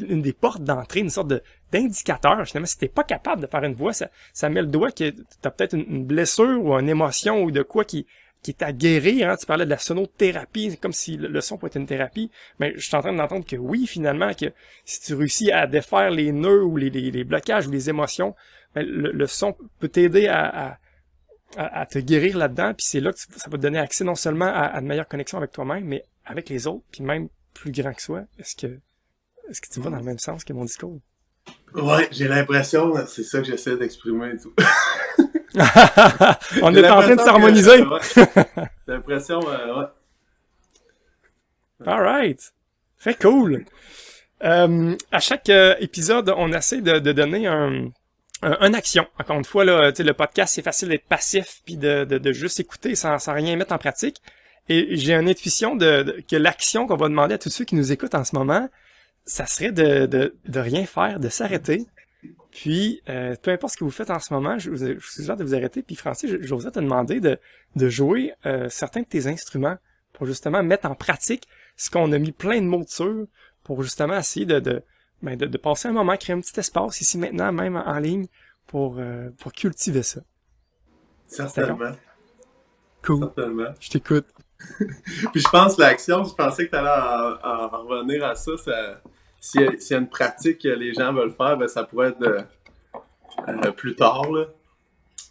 une des portes d'entrée, une sorte d'indicateur, finalement, si t'es pas capable de faire une voix, ça met le doigt que t'as peut-être une blessure ou une émotion ou de quoi qui est à guérir, hein. Tu parlais de la sonothérapie, c'est comme si le son pouvait être une thérapie. Mais je suis en train d'entendre que oui, finalement, que si tu réussis à défaire les nœuds ou les blocages ou les émotions, ben, le son peut t'aider à te guérir là-dedans, puis c'est là que ça va te donner accès non seulement à une meilleure connexion avec toi-même, mais avec les autres, puis même plus grand que soi. Est-ce que tu vas dans le même sens que mon discours? Ouais, j'ai l'impression, c'est ça que j'essaie d'exprimer et tout. On est en train de s'harmoniser. Ouais. J'ai l'impression, ouais. Alright. Très cool. À chaque épisode, on essaie de donner une action. Encore une fois, là, le podcast, c'est facile d'être passif puis de juste écouter sans rien mettre en pratique. Et j'ai une intuition que l'action qu'on va demander à tous ceux qui nous écoutent en ce moment, ça serait de rien faire, de s'arrêter. Puis, peu importe ce que vous faites en ce moment, je vous suggère de vous arrêter. Puis, Francis, je voudrais te demander de jouer certains de tes instruments pour justement mettre en pratique ce qu'on a mis plein de mots dessus pour justement essayer de passer un moment, créer un petit espace ici maintenant, même en ligne, pour cultiver ça. Certainement. Cool. Certainement. Je t'écoute. Puis je pense l'action, je pensais que tu allais en revenir à ça. S'il y a une pratique que les gens veulent faire, ben ça pourrait être plus tard, là.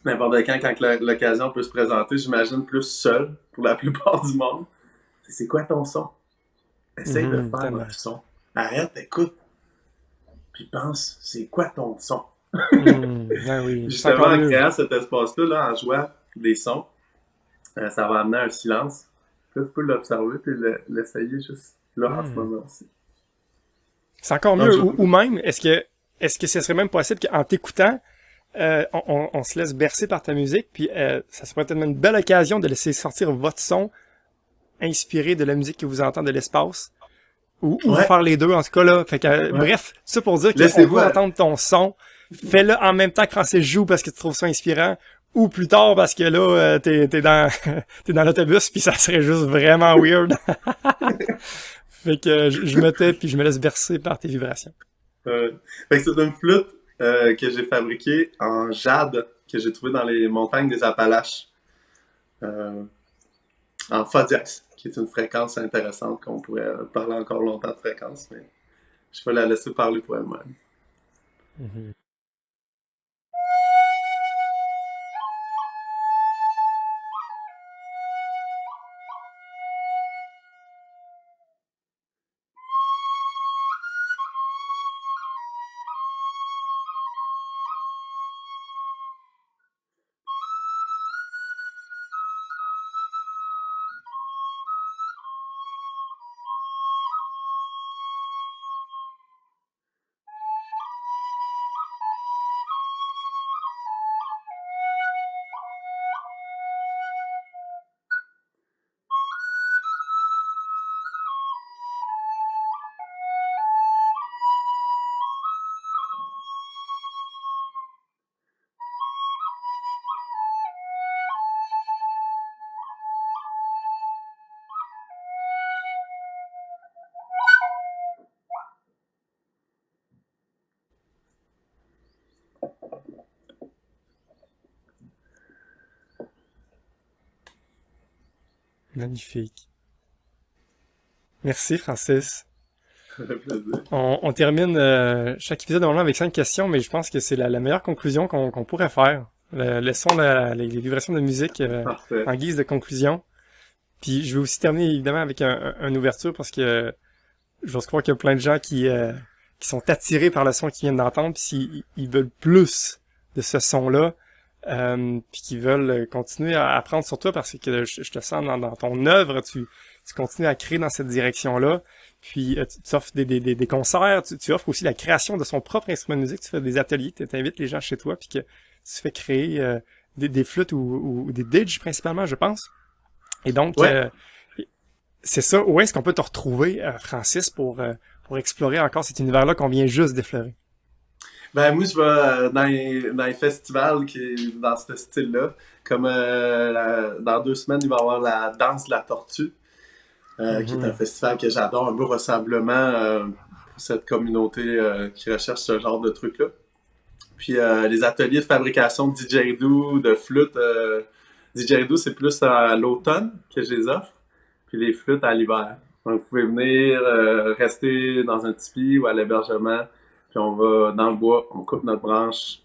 N'importe quand l'occasion peut se présenter, j'imagine plus seul pour la plupart du monde. C'est quoi ton son? Essaye de faire un son. Arrête, écoute. Puis pense, c'est quoi ton son? Ben oui, justement, en créant cet espace-là, là, en jouant des sons, ça va amener un silence. Là, tu peux l'observer et l'essayer juste là, en ce moment aussi. C'est encore mieux. Ou même, est-ce que ce serait même possible qu'en t'écoutant, on se laisse bercer par ta musique, puis ça serait peut-être une belle occasion de laisser sortir votre son inspiré de la musique que vous entendez de l'espace. Ou faire les deux, en tout cas, là. Fait que, bref, tout ça pour dire qu'on veut entendre ton son. Fais-le en même temps que Francis joue parce que tu trouves ça inspirant. Ou plus tard parce que là, t'es dans l'autobus puis ça serait juste vraiment weird. Fait que je me tais puis je me laisse bercer par tes vibrations. Fait que c'est une flûte que j'ai fabriquée en jade que j'ai trouvée dans les montagnes des Appalaches. En fa dièse, qui est une fréquence intéressante qu'on pourrait parler encore longtemps de fréquence, mais je vais la laisser parler pour elle-même. Mm-hmm. Magnifique. Merci, Francis. On termine chaque épisode normalement avec 5 questions, mais je pense que c'est la meilleure conclusion qu'on pourrait faire. Laissons les vibrations de musique en guise de conclusion. Puis je vais aussi terminer évidemment avec une ouverture parce que j'ose croire qu'il y a plein de gens qui sont attirés par le son qu'ils viennent d'entendre, puis s'ils veulent plus de ce son-là, puis qui veulent continuer à apprendre sur toi parce que je te sens dans ton œuvre, tu continues à créer dans cette direction-là. Puis tu offres des concerts, tu offres aussi la création de son propre instrument de musique, tu fais des ateliers, tu invites les gens chez toi, puis que tu fais créer des flûtes ou des didges principalement, je pense. Et donc, c'est ça. Où est-ce qu'on peut te retrouver, Francis, pour explorer encore cet univers-là qu'on vient juste d'effleurer? Ben, moi, je vais dans les festivals qui est dans ce style-là. Comme dans 2 semaines, il va y avoir la Danse de la Tortue, qui est un festival que j'adore, un beau rassemblement pour cette communauté qui recherche ce genre de trucs-là. Puis les ateliers de fabrication de didgeridoo, de flûte. Didgeridoo, c'est plus à l'automne que je les offre, puis les flûtes à l'hiver. Donc, vous pouvez venir rester dans un tipi ou à l'hébergement, puis on va dans le bois, on coupe notre branche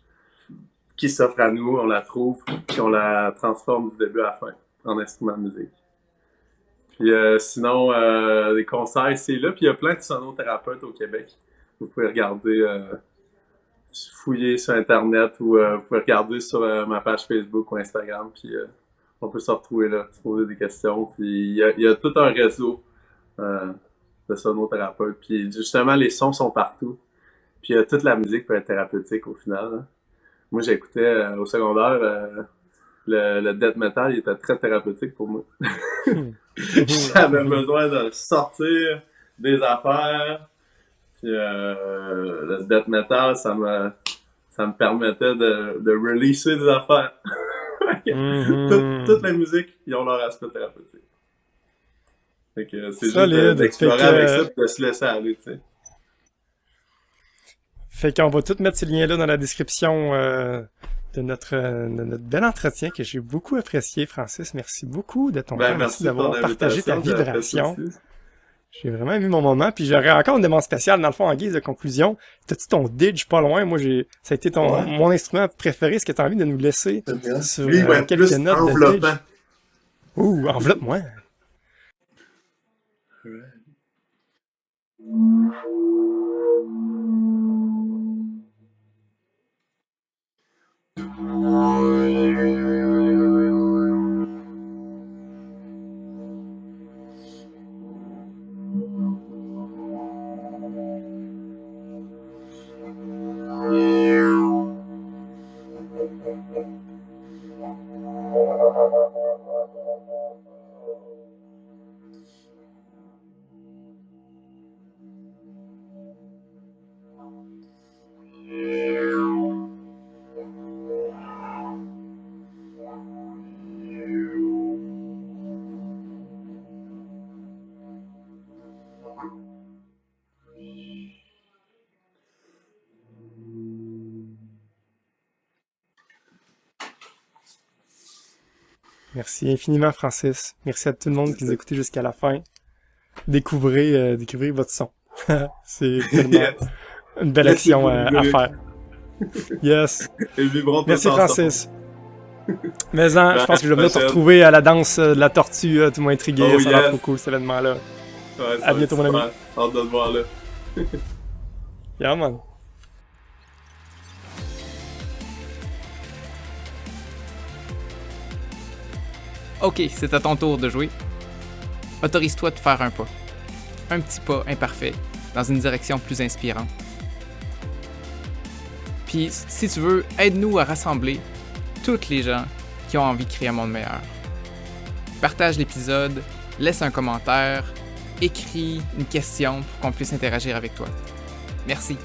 qui s'offre à nous, on la trouve, puis on la transforme du début à la fin en instrument de musique. Puis sinon, des concerts ici et là, puis il y a plein de sonothérapeutes au Québec. Vous pouvez regarder, fouiller sur Internet ou vous pouvez regarder sur ma page Facebook ou Instagram, puis on peut se retrouver là, se poser des questions. Puis il y a tout un réseau de sonothérapeutes. Puis justement, les sons sont partout. Puis toute la musique peut être thérapeutique au final. Hein. Moi, j'écoutais au secondaire, le death metal, il était très thérapeutique pour moi. J'avais besoin de sortir des affaires. Puis le death metal, ça me permettait de releaser des affaires. Toute la musique, ils ont leur aspect thérapeutique. Fait que c'est juste d'explorer avec ça et de se laisser aller, tu sais. Fait qu'on va tout mettre ces liens-là dans la description de notre bel entretien que j'ai beaucoup apprécié, Francis. Merci beaucoup de ton temps. Merci d'avoir partagé ta vibration. J'ai vraiment aimé mon moment. Puis j'aurais encore une demande spéciale, dans le fond, en guise de conclusion. T'as-tu ton didge pas loin? Moi, ça a été mon instrument préféré. Est-ce que t'as envie de nous laisser sur quelques notes de didge? Ouh, enveloppe-moi! Merci infiniment, Francis. Merci à tout le monde qui nous a écouté jusqu'à la fin. Découvrez votre son. C'est tellement une belle action à faire. Yes. Merci, Francis. Mais je pense que je vais venir te retrouver à la danse de la tortue. Tu m'as intrigué. Ça a l'air trop cool, cet événement-là. Ouais, à bientôt, mon ami. Hâte de te voir là. Yeah, man. Ok, c'est à ton tour de jouer. Autorise-toi de faire un pas. Un petit pas imparfait, dans une direction plus inspirante. Puis, si tu veux, aide-nous à rassembler toutes les gens qui ont envie de créer un monde meilleur. Partage l'épisode, laisse un commentaire, écris une question pour qu'on puisse interagir avec toi. Merci.